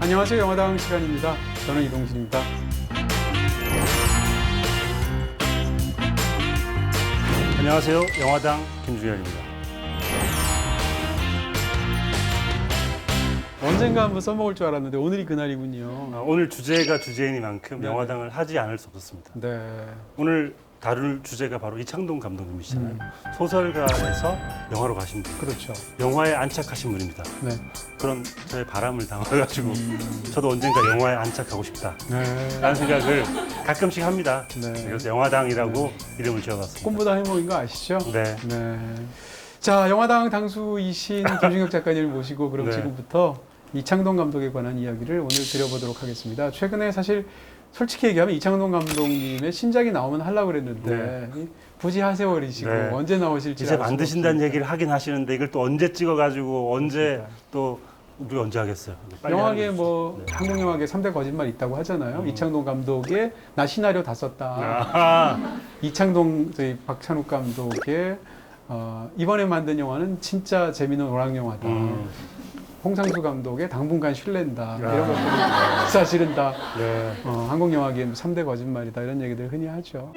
안녕하세요. 영화당 시간입니다. 저는 이동진입니다. 안녕하세요. 영화당 김주현입니다. 언젠가 한번 써먹을 줄 알았는데 오늘이 그날이군요. 오늘 주제가 주제이니만큼 네. 영화당을 하지 않을 수 없었습니다. 네. 오늘 다룰 주제가 바로 이창동 감독님이시잖아요. 소설가에서 영화로 가신 분. 그렇죠. 영화에 안착하신 분입니다. 네. 그런 저의 바람을 담아가지고 저도 언젠가 영화에 안착하고 싶다 네. 라는 생각을 가끔씩 합니다. 네. 그래서 영화당이라고 이름을 지어봤습니다. 꿈보다 행복인 거 아시죠? 네. 네. 자, 영화당 당수이신 김준혁 작가님을 모시고 그럼 네. 지금부터 이창동 감독에 관한 이야기를 오늘 드려보도록 하겠습니다. 최근에 사실 솔직히 얘기하면 이창동 감독님의 신작이 나오면 하려고 그랬는데 부지 하세월이시고 네. 언제 나오실지 이제 알 수가 만드신다는 없으니까. 얘기를 하긴 하시는데 이걸 또 언제 찍어가지고 언제 또 우리가 언제 하겠어요? 빨리 영화계 하는 뭐 거죠. 네. 한국 영화계 3대 거짓말 있다고 하잖아요. 이창동 감독의 나 시나리오 다 썼다. 아하. 이창동 저희 박찬욱 감독의 이번에 만든 영화는 진짜 재미있는 오락 영화다. 홍상수 감독의 당분간 쉴랜다. 이런 것들이 사실은 다 네. 한국 영화계 3대 거짓말이다. 이런 얘기들 흔히 하죠.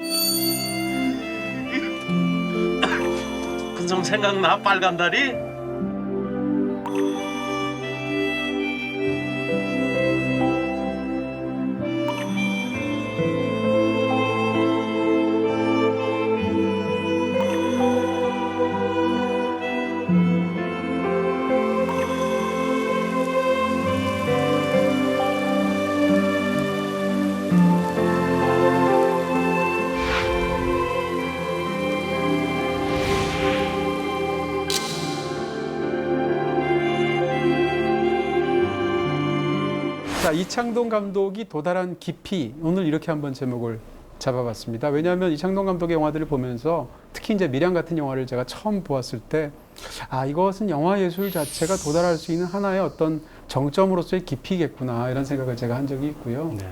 근성 생각나 빨간다리? 자, 이창동 감독이 도달한 깊이 오늘 이렇게 한번 제목을 잡아봤습니다. 왜냐하면 이창동 감독의 영화들을 보면서 특히 이제 밀양 같은 영화를 제가 처음 보았을 때 이것은 영화 예술 자체가 도달할 수 있는 하나의 어떤 정점으로서의 깊이겠구나 이런 생각을 제가 한 적이 있고요. 네.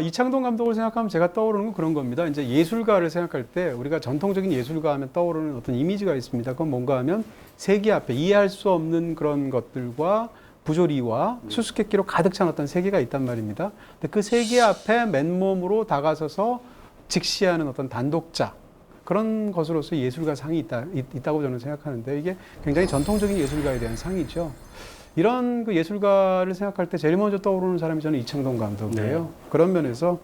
이창동 감독을 생각하면 제가 떠오르는 건 그런 겁니다. 이제 예술가를 생각할 때 우리가 전통적인 예술가 하면 떠오르는 어떤 이미지가 있습니다. 그건 뭔가 하면 세계 앞에 이해할 수 없는 그런 것들과 부조리와 수수께끼로 가득 찬 어떤 세계가 있단 말입니다. 근데 그 세계 앞에 맨몸으로 다가서서 직시하는 어떤 단독자 그런 것으로서 예술가 상이 있다고 저는 생각하는데 이게 굉장히 전통적인 예술가에 대한 상이죠. 이런 그 예술가를 생각할 때 제일 먼저 떠오르는 사람이 저는 이창동 감독이에요. 네. 그런 면에서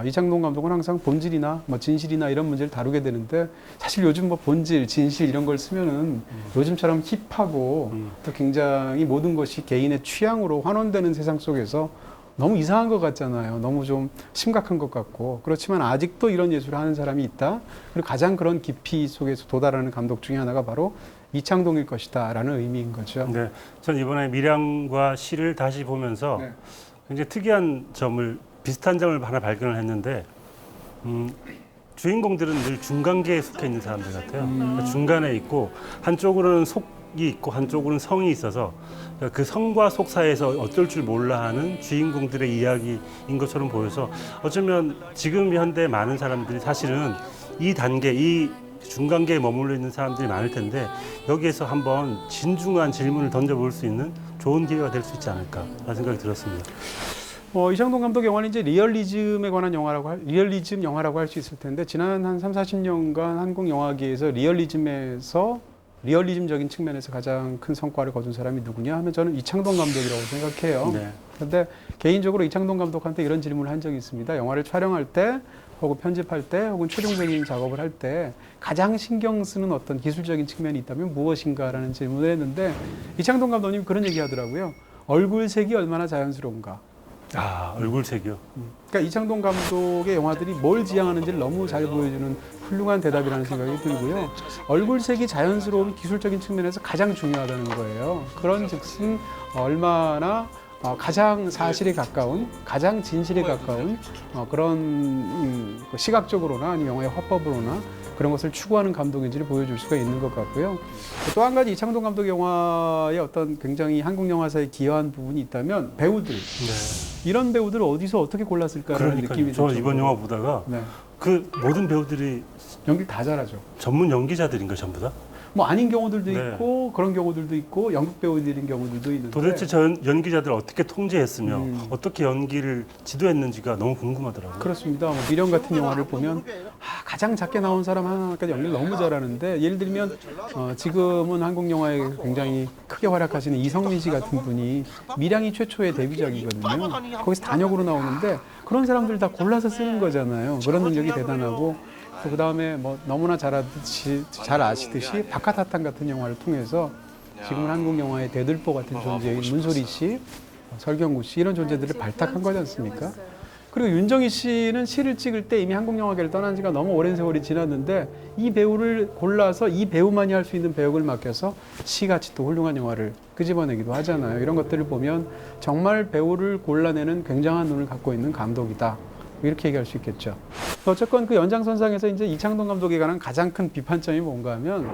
이창동 감독은 항상 본질이나 뭐 진실이나 이런 문제를 다루게 되는데 사실 요즘 뭐 본질, 진실 이런 걸 쓰면은 요즘처럼 힙하고 또 굉장히 모든 것이 개인의 취향으로 환원되는 세상 속에서 너무 이상한 것 같잖아요. 너무 좀 심각한 것 같고 그렇지만 아직도 이런 예술을 하는 사람이 있다. 그리고 가장 그런 깊이 속에서 도달하는 감독 중에 하나가 바로 이창동일 것이다 라는 의미인 거죠. 네. 전 이번에 밀양과 시를 다시 보면서 네. 굉장히 특이한 점을 비슷한 점을 하나 발견을 했는데 주인공들은 늘 중간계에 속해 있는 사람들 같아요. 그러니까 중간에 있고 한쪽으로는 속이 있고 한쪽으로는 성이 있어서 그 성과 속 사이에서 어쩔 줄 몰라 하는 주인공들의 이야기인 것처럼 보여서 어쩌면 지금 현대 많은 사람들이 사실은 이 단계, 이 중간계에 머물러 있는 사람들이 많을 텐데 여기에서 한번 진중한 질문을 던져볼 수 있는 좋은 기회가 될 수 있지 않을까 라는 생각이 들었습니다. 이창동 감독 영화는 이제 리얼리즘에 관한 리얼리즘 영화라고 할 수 있을 텐데 지난 한 3, 40년간 한국 영화계에서 리얼리즘적인 측면에서 가장 큰 성과를 거둔 사람이 누구냐 하면 저는 이창동 감독이라고 생각해요. 네. 그런데 개인적으로 이창동 감독한테 이런 질문을 한 적이 있습니다. 영화를 촬영할 때 혹은 편집할 때 혹은 최종적인 작업을 할 때 가장 신경 쓰는 어떤 기술적인 측면이 있다면 무엇인가라는 질문을 했는데 이창동 감독님이 그런 얘기 하더라고요. 얼굴색이 얼마나 자연스러운가. 얼굴색이요. 그러니까 이창동 감독의 영화들이 뭘 지향하는지를 너무 잘 보여주는 훌륭한 대답이라는 생각이 들고요. 얼굴색이 자연스러운 기술적인 측면에서 가장 중요하다는 거예요. 그런 즉슨 얼마나 가장 사실에 가까운, 가장 진실에 가까운 그런 시각적으로나 아니면 영화의 화법으로나 그런 것을 추구하는 감독인지를 보여줄 수가 있는 것 같고요. 또 한 가지 이창동 감독 영화의 어떤 굉장히 한국 영화사에 기여한 부분이 있다면 배우들. 네. 이런 배우들을 어디서 어떻게 골랐을까라는 느낌이 저 들죠. 이번 영화 보다가 네. 그 모든 배우들이 연기 다 잘하죠. 전문 연기자들인가 전부 다? 뭐 아닌 경우들도 네. 있고 그런 경우들도 있고 연극 배우들인 경우들도 있는데 도대체 저 연기자들 어떻게 통제했으며 어떻게 연기를 지도했는지가 너무 궁금하더라고요. 그렇습니다. 뭐 미령 같은 영화를 보면 가장 작게 나온 사람 하나까지 연기를 너무 잘하는데 예를 들면 지금은 한국 영화에 굉장히 크게 활약하시는 이성민 씨 같은 분이 밀양이 최초의 데뷔작이거든요. 거기서 단역으로 나오는데 그런 사람들 다 골라서 쓰는 거잖아요. 그런 능력이 대단하고 그 다음에 뭐 너무나 잘 아시듯이 박하사탕 같은 영화를 통해서 지금은 한국 영화의 대들보 같은 존재인 문소리 씨, 설경구 씨 이런 존재들을 발탁한 거지 않습니까? 그리고 윤정희 씨는 시를 찍을 때 이미 한국 영화계를 떠난 지가 너무 오랜 세월이 지났는데 이 배우를 골라서 이 배우만이 할 수 있는 배역을 맡겨서 시같이 또 훌륭한 영화를 끄집어내기도 하잖아요. 이런 것들을 보면 정말 배우를 골라내는 굉장한 눈을 갖고 있는 감독이다. 이렇게 얘기할 수 있겠죠. 어쨌건 그 연장선상에서 이제 이창동 감독에 관한 가장 큰 비판점이 뭔가 하면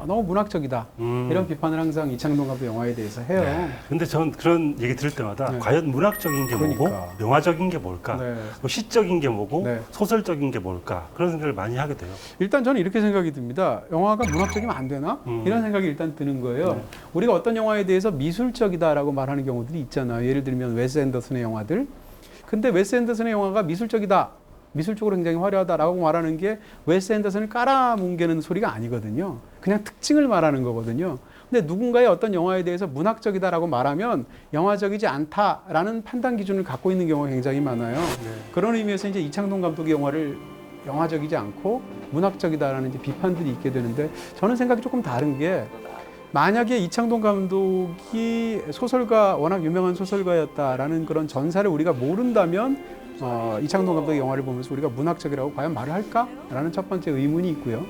너무 문학적이다. 이런 비판을 항상 이창동 감독 영화에 대해서 해요. 근데 전 그런 얘기 들을 때마다 네. 과연 문학적인 게 뭐고 그러니까. 영화적인 게 뭘까? 네. 뭐 시적인 게 뭐고 네. 소설적인 게 뭘까? 그런 생각을 많이 하게 돼요. 일단 저는 이렇게 생각이 듭니다. 영화가 문학적이면 안 되나? 이런 생각이 일단 드는 거예요. 우리가 어떤 영화에 대해서 미술적이다라고 말하는 경우들이 있잖아요. 예를 들면 웨스 앤더슨의 영화들. 근데 웨스 앤더슨의 영화가 미술적이다. 미술적으로 굉장히 화려하다라고 말하는 게 웨스 앤더슨을 깔아뭉개는 소리가 아니거든요. 그냥 특징을 말하는 거거든요. 근데 누군가의 어떤 영화에 대해서 문학적이다라고 말하면 영화적이지 않다라는 판단 기준을 갖고 있는 경우가 굉장히 많아요. 그런 의미에서 이제 이창동 감독의 영화를 영화적이지 않고 문학적이다라는 이제 비판들이 있게 되는데 저는 생각이 조금 다른 게 만약에 이창동 감독이 소설가 워낙 유명한 소설가였다라는 그런 전사를 우리가 모른다면 이창동 감독의 영화를 보면서 우리가 문학적이라고 과연 말을 할까라는 첫 번째 의문이 있고요.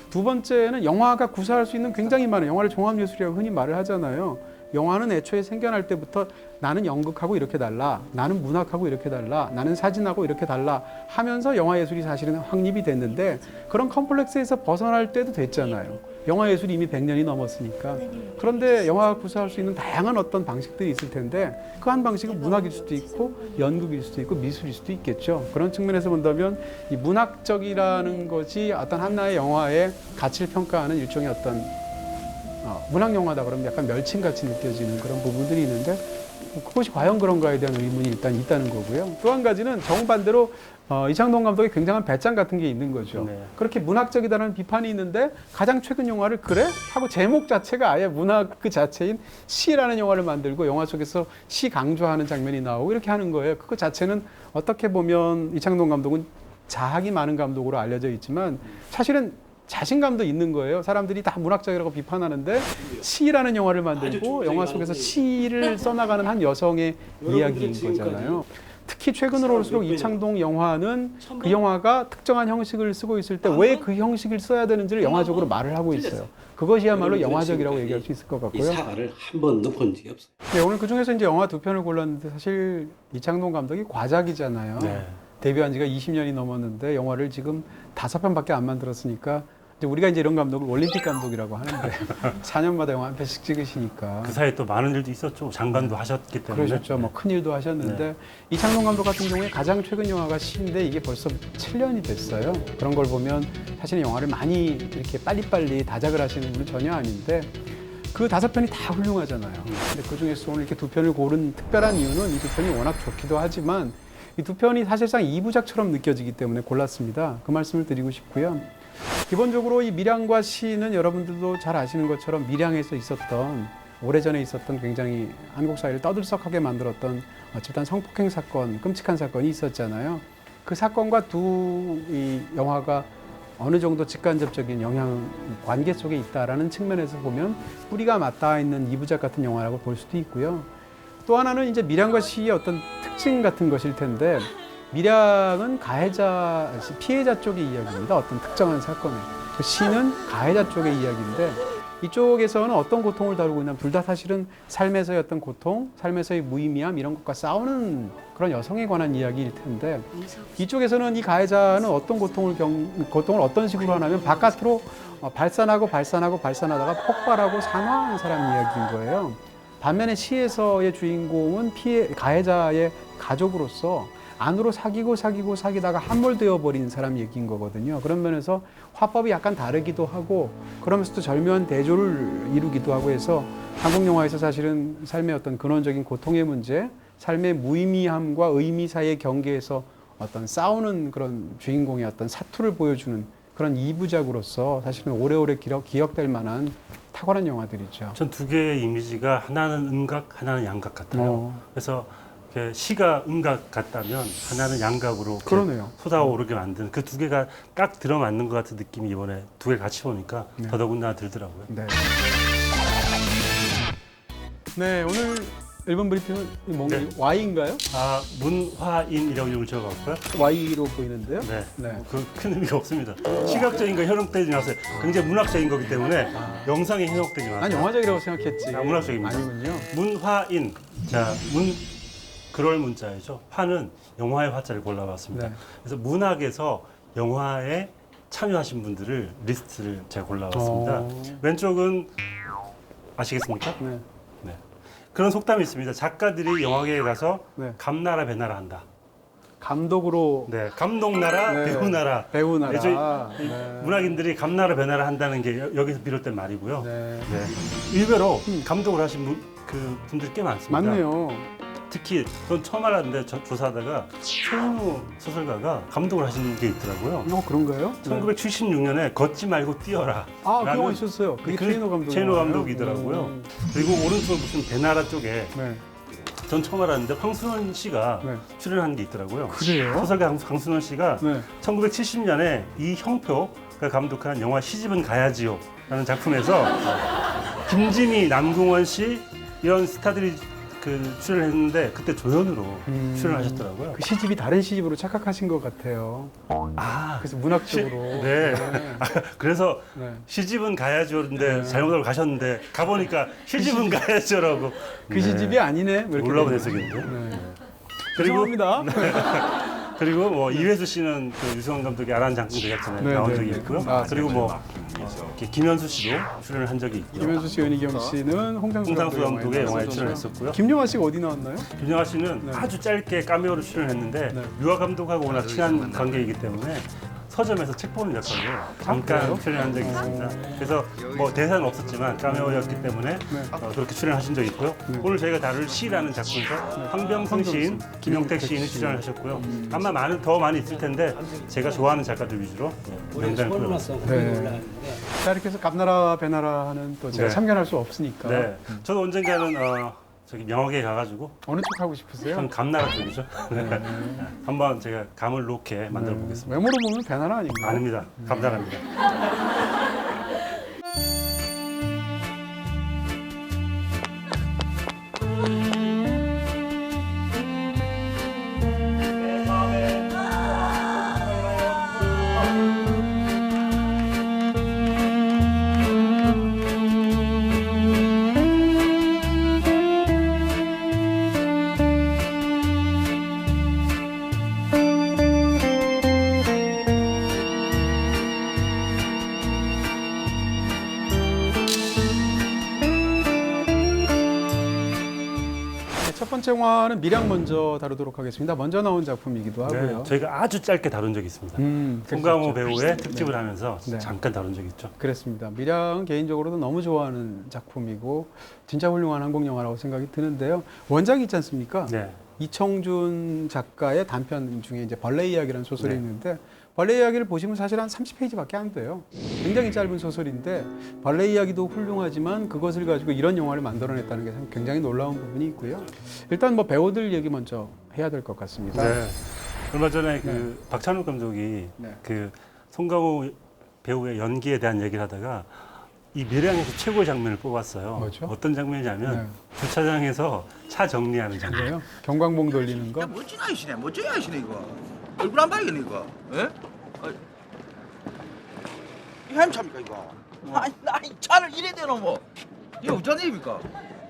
두 번째는 영화가 구사할 수 있는 굉장히 많은 영화를 종합예술이라고 흔히 말을 하잖아요. 영화는 애초에 생겨날 때부터 나는 연극하고 이렇게 달라, 나는 문학하고 이렇게 달라, 나는 사진하고 이렇게 달라 하면서 영화예술이 사실은 확립이 됐는데 그런 컴플렉스에서 벗어날 때도 됐잖아요. 영화예술이 이미 100년이 넘었으니까. 그런데 영화가 구사할 수 있는 다양한 어떤 방식들이 있을 텐데 그 한 방식은 문학일 수도 있고 연극일 수도 있고 미술일 수도 있겠죠. 그런 측면에서 본다면 이 문학적이라는 것이 어떤 하나의 영화의 가치를 평가하는 일종의 어떤 문학 영화다 그러면 약간 멸칭같이 느껴지는 그런 부분들이 있는데 그것이 과연 그런가에 대한 의문이 일단 있다는 거고요. 또 한 가지는 정반대로 이창동 감독의 굉장한 배짱 같은 게 있는 거죠. 네. 그렇게 문학적이다라는 비판이 있는데 가장 최근 영화를 그래? 하고 제목 자체가 아예 문학 그 자체인 시라는 영화를 만들고 영화 속에서 시 강조하는 장면이 나오고 이렇게 하는 거예요. 그거 자체는 어떻게 보면 이창동 감독은 자학이 많은 감독으로 알려져 있지만 사실은 자신감도 있는 거예요. 사람들이 다 문학적이라고 비판하는데 시라는 영화를 만들고 영화 속에서 시를 써나가는 한 여성의 이야기인 거잖아요. 특히 최근으로 올수록 이창동 영화는 그 영화가 특정한 형식을 쓰고 있을 때 왜 그 형식을 써야 되는지를 영화적으로 말을 하고 있어요. 그것이야말로 영화적이라고 얘기할 수 있을 것 이 같고요. 사과를 한 번도 본 적이 없어요. 네, 오늘 그중에서 이제 영화 두 편을 골랐는데 사실 이창동 감독이 과작이잖아요. 네. 데뷔한 지가 20년이 넘었는데 영화를 지금 5편밖에 안 만들었으니까 이제 우리가 이제 이런 감독을 올림픽 감독이라고 하는데 4년마다 영화 한 편씩 찍으시니까 그 사이에 또 많은 일도 있었죠. 장관도 하셨기 때문에. 그러셨죠. 뭐 큰 일도 하셨는데 이창동 감독 같은 경우에 가장 최근 영화가 시인데 이게 벌써 7년이 됐어요. 그런 걸 보면 사실은 영화를 많이 이렇게 빨리빨리 다작을 하시는 분은 전혀 아닌데 그 5편이 다 훌륭하잖아요. 근데 그 중에서 오늘 이렇게 두 편을 고른 특별한 이유는 이 두 편이 워낙 좋기도 하지만 이 두 편이 사실상 2부작처럼 느껴지기 때문에 골랐습니다. 그 말씀을 드리고 싶고요. 기본적으로 이 밀양과 시는 여러분들도 잘 아시는 것처럼 밀양에서 있었던 오래전에 있었던 굉장히 한국 사회를 떠들썩하게 만들었던 어쨌든 성폭행 사건, 끔찍한 사건이 있었잖아요. 그 사건과 이 영화가 어느 정도 직간접적인 영향 관계 속에 있다라는 측면에서 보면 뿌리가 맞닿아 있는 2부작 같은 영화라고 볼 수도 있고요. 또 하나는 이제 밀양과 시의 어떤 특징 같은 것일 텐데 밀양은 가해자, 피해자 쪽의 이야기입니다. 어떤 특정한 사건에. 시는 가해자 쪽의 이야기인데 이쪽에서는 어떤 고통을 다루고 있냐면 둘 다 사실은 삶에서의 어떤 고통, 삶에서의 무의미함 이런 것과 싸우는 그런 여성에 관한 이야기일 텐데 이쪽에서는 이 가해자는 어떤 고통을 어떤 식으로 하냐면 바깥으로 발산하다가 폭발하고 산화한 사람 이야기인 거예요. 반면에 시에서의 주인공은 가해자의 가족으로서 안으로 사귀다가 함몰되어 버린 사람 얘기인 거거든요. 그런 면에서 화법이 약간 다르기도 하고 그러면서도 절묘한 대조를 이루기도 하고 해서 한국 영화에서 사실은 삶의 어떤 근원적인 고통의 문제, 삶의 무의미함과 의미 사이의 경계에서 어떤 싸우는 그런 주인공의 어떤 사투를 보여주는 그런 2부작으로서 사실은 오래오래 기억될 만한 탁월한 영화들이죠. 전 두 개의 이미지가 하나는 음각, 하나는 양각 같아요. 그래서 이렇게 시가 음각 같다면 하나는 양각으로 이렇게 그러네요. 솟아오르게 만드는 그 두 개가 딱 들어맞는 것 같은 느낌이 이번에 두 개 같이 보니까 네. 더더군다나 들더라고요. 네. 네, 오늘 1번 브리핑은 뭔가 네. Y인가요? 아, 문화인이라고 이름을 지어봤고요. Y로 보이는데요. 네. 네. 그 큰 의미가 없습니다. 시각적인 거 현혹되지 마세요. 굉장히 문학적인 거기 때문에 영상에 현혹되지 마세요. 난 영화적이라고 생각했지. 아, 문학적입니다. 아니군요. 문화인. 자, 그럴 문자이죠. 화는 영화의 화자를 골라봤습니다. 네. 그래서 문학에서 영화에 참여하신 분들을 리스트를 제가 골라봤습니다. 왼쪽은 아시겠습니까? 네. 네. 그런 속담이 있습니다. 작가들이 영화계에 가서 네. 감나라 배나라 한다. 감독으로 네, 감독나라, 네. 배우나라. 배우나라. 저희 네. 문학인들이 감나라 배나라 한다는 게 여기서 비롯된 말이고요. 네. 네. 의외로 감독을 하신 그 분들이 꽤 많습니다. 맞네요. 특히 전 처음 알았는데 조사하다가 최인호 소설가가 감독을 하신 게 있더라고요. 그런가요? 네. 1976년에 걷지 말고 뛰어라. 아, 그 영화 라는 있었어요. 그게 최인호 감독. 최인호 감독이더라고요. 그리고 오른쪽에 보시면 배나라 쪽에 네. 전 처음 알았는데 황순원 씨가 네. 출연한 게 있더라고요. 그래요? 소설가 황순원 씨가 네. 1970년에 이형표가 감독한 영화 시집은 가야지요 라는 작품에서 김지미, 남궁원 씨 이런 스타들이 출연을 했는데 그때 조연으로 출연하셨더라고요. 그 시집이 다른 시집으로 착각하신 것 같아요. 아, 그래서 문학적으로. 네. 그래서 네. 시집은 가야죠인데 잘못 알고 가셨는데 가보니까 시집은 가야죠라고. 그 시집이 아니네. 뭐 이렇게 놀라운 되는 해석인데. 거죠. 네. 그리고 죄송합니다. 그리고 뭐 이회수 씨는 그 유승원 감독의 아란 장군 대작전에 네, 나온 네, 적이 네. 있고요. 아, 그리고 뭐 이렇게 김현수 씨도 출연을 한 적이 있고요. 김현수 씨, 은희경 씨는 홍상수 감독의 영화에 나왔었죠. 출연했었고요. 김영하 씨가 어디 나왔나요? 김영하 씨는 네. 아주 짧게 카메오로 출연했는데 네. 유아 감독하고 워낙 친한 관계이기 때문에 서점에서 책 보는 역할로 잠깐 그래요? 출연한 적이 있습니다. 그래서 뭐 대사는 없었지만 카메오였기 때문에 네. 그렇게 출연하신 적이 있고요. 오늘 저희가 다룰 시라는 작품에서 황병성 시인, 김용택 시인이 출연하셨고요. 아마 더 많이 있을 텐데 제가 좋아하는 작가들 위주로 명단을 꾸려봤습니다. 네. 자, 이렇게 해서 감나라 배나라 하는 또 제가 네. 참견할 수 없으니까. 네, 저도 언젠가는 저기 명학에 가가지고 어느 쪽 하고 싶으세요? 전 감나라 쪽이죠. 한번 제가 감을 놓게 만들어 보겠습니다. 외모로 보면 배나라 아닌가요? 아닙니다. 감나라입니다. 네, 첫 번째 영화는 밀양 먼저 다루도록 하겠습니다. 먼저 나온 작품이기도 하고요. 네, 저희가 아주 짧게 다룬 적이 있습니다. 송강호 배우의 특집을 하면서 네. 잠깐 다룬 적이 있죠. 그렇습니다. 밀양은 개인적으로도 너무 좋아하는 작품이고 진짜 훌륭한 한국 영화라고 생각이 드는데요. 원작이 있지 않습니까? 네. 이청준 작가의 단편 중에 이제 벌레 이야기라는 소설이 네. 있는데 벌레 이야기를 보시면 사실 한 30페이지밖에 안 돼요. 굉장히 짧은 소설인데 벌레 이야기도 훌륭하지만 그것을 가지고 이런 영화를 만들어냈다는 게 굉장히 놀라운 부분이 있고요. 일단 뭐 배우들 얘기 먼저 해야 될 것 같습니다. 네. 얼마 전에 그 박찬욱 감독이 네. 그 송강호 배우의 연기에 대한 얘기를 하다가 이 밀양에서 최고의 장면을 뽑았어요. 뭐죠? 어떤 장면이냐면 네. 주차장에서 차 정리하는 장면. 그래요? 경광봉 돌리는 거? 야, 멋진 아이시네. 멋진 아이시네 이거. 얼굴 안 봐야겠네 이거. 예? 이거 햄차입니까 이거? 아니 나이 차를 이래 대놓으면 이게 어쩐 일입니까?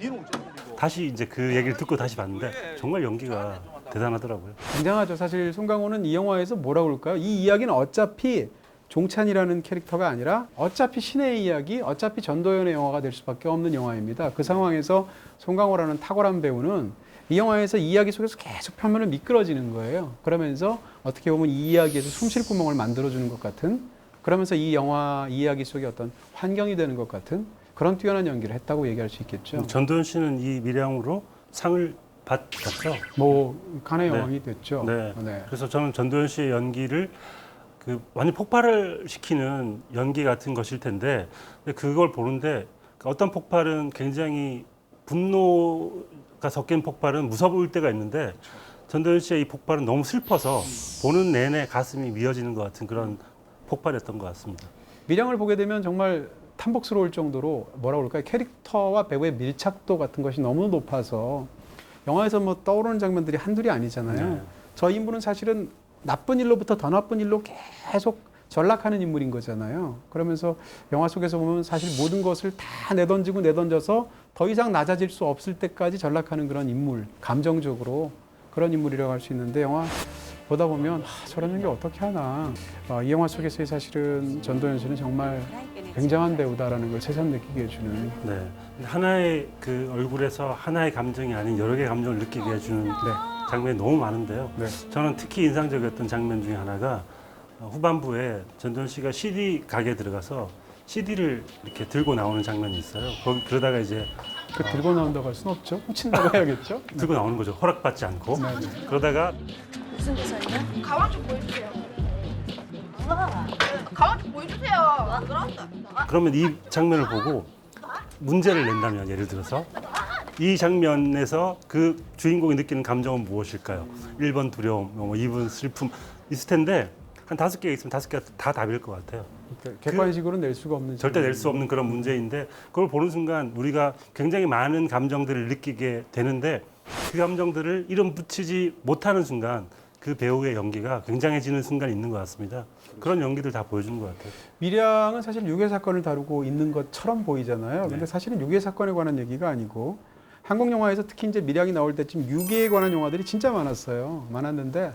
이는 어쩐 일이고. 다시 이제 그 얘기를 듣고 다시 봤는데 정말 연기가 대단하더라고요. 굉장하죠. 사실 송강호는 이 영화에서 뭐라고 그럴까요? 이 이야기는 어차피 종찬이라는 캐릭터가 아니라 어차피 신의 이야기, 어차피 전도연의 영화가 될 수밖에 없는 영화입니다. 그 상황에서 송강호라는 탁월한 배우는 이 영화에서 이 이야기 속에서 계속 표면을 미끄러지는 거예요. 그러면서 어떻게 보면 이 이야기에서 숨쉴 구멍을 만들어주는 것 같은, 그러면서 이 영화 이 이야기 속에 어떤 환경이 되는 것 같은 그런 뛰어난 연기를 했다고 얘기할 수 있겠죠. 전도연 씨는 이 밀양으로 상을 받았죠. 뭐 칸의 네. 여왕이 됐죠. 네. 네. 그래서 저는 전도연 씨의 연기를 그 완전 폭발을 시키는 연기 같은 것일 텐데 근데 그걸 보는데 어떤 폭발은 굉장히 분노가 섞인 폭발은 무서워 보일 때가 있는데 전도연 씨의 이 폭발은 너무 슬퍼서 보는 내내 가슴이 미어지는 것 같은 그런 폭발이었던 것 같습니다. 밀양을 보게 되면 정말 탐복스러울 정도로 뭐라 그럴까요? 캐릭터와 배우의 밀착도 같은 것이 너무 높아서 영화에서 뭐 떠오르는 장면들이 한둘이 아니잖아요. 네. 저 인물은 사실은 나쁜 일로부터 더 나쁜 일로 계속 전락하는 인물인 거잖아요. 그러면서 영화 속에서 보면 사실 모든 것을 다 내던지고 내던져서 더 이상 낮아질 수 없을 때까지 전락하는 그런 인물, 감정적으로 그런 인물이라고 할 수 있는데 영화 보다 보면 저런 연기 어떻게 하나. 이 영화 속에서의 사실은 전도연 씨는 정말 굉장한 배우다라는 걸 새삼 느끼게 해주는. 네. 하나의 그 얼굴에서 하나의 감정이 아닌 여러 개의 감정을 느끼게 해주는 장면이 너무 많은데요. 네. 저는 특히 인상적이었던 장면 중에 하나가 후반부에 전도연 씨가 CD 가게에 들어가서 CD를 이렇게 들고 나오는 장면이 있어요. 거기 그러다가 이제 그 들고 나온다고 할 수는 없죠. 훔친다고 해야겠죠. 들고 나오는 거죠. 허락받지 않고. 네, 네. 그러다가 무슨 대사냐? 가방 좀 보여주세요. 아, 가방 좀 보여주세요. 그런다. 그러면 이 장면을 보고 문제를 낸다면 예를 들어서 이 장면에서 그 주인공이 느끼는 감정은 무엇일까요? 1번 두려움, 뭐 2번 슬픔 있을 텐데 한 5개 있으면 5개가 다 답일 것 같아요. 객관식으로 낼 수가 없는. 절대 낼 수 없는 그런 문제인데 그걸 보는 순간 우리가 굉장히 많은 감정들을 느끼게 되는데 그 감정들을 이름 붙이지 못하는 순간 그 배우의 연기가 굉장해지는 순간이 있는 것 같습니다. 그런 연기들 다 보여주는 것 같아요. 밀양은 사실 유괴 사건을 다루고 있는 것처럼 보이잖아요. 근데 사실은 유괴 사건에 관한 얘기가 아니고 한국 영화에서 특히 이제 밀양이 나올 때쯤 유괴에 관한 영화들이 진짜 많았어요. 많았는데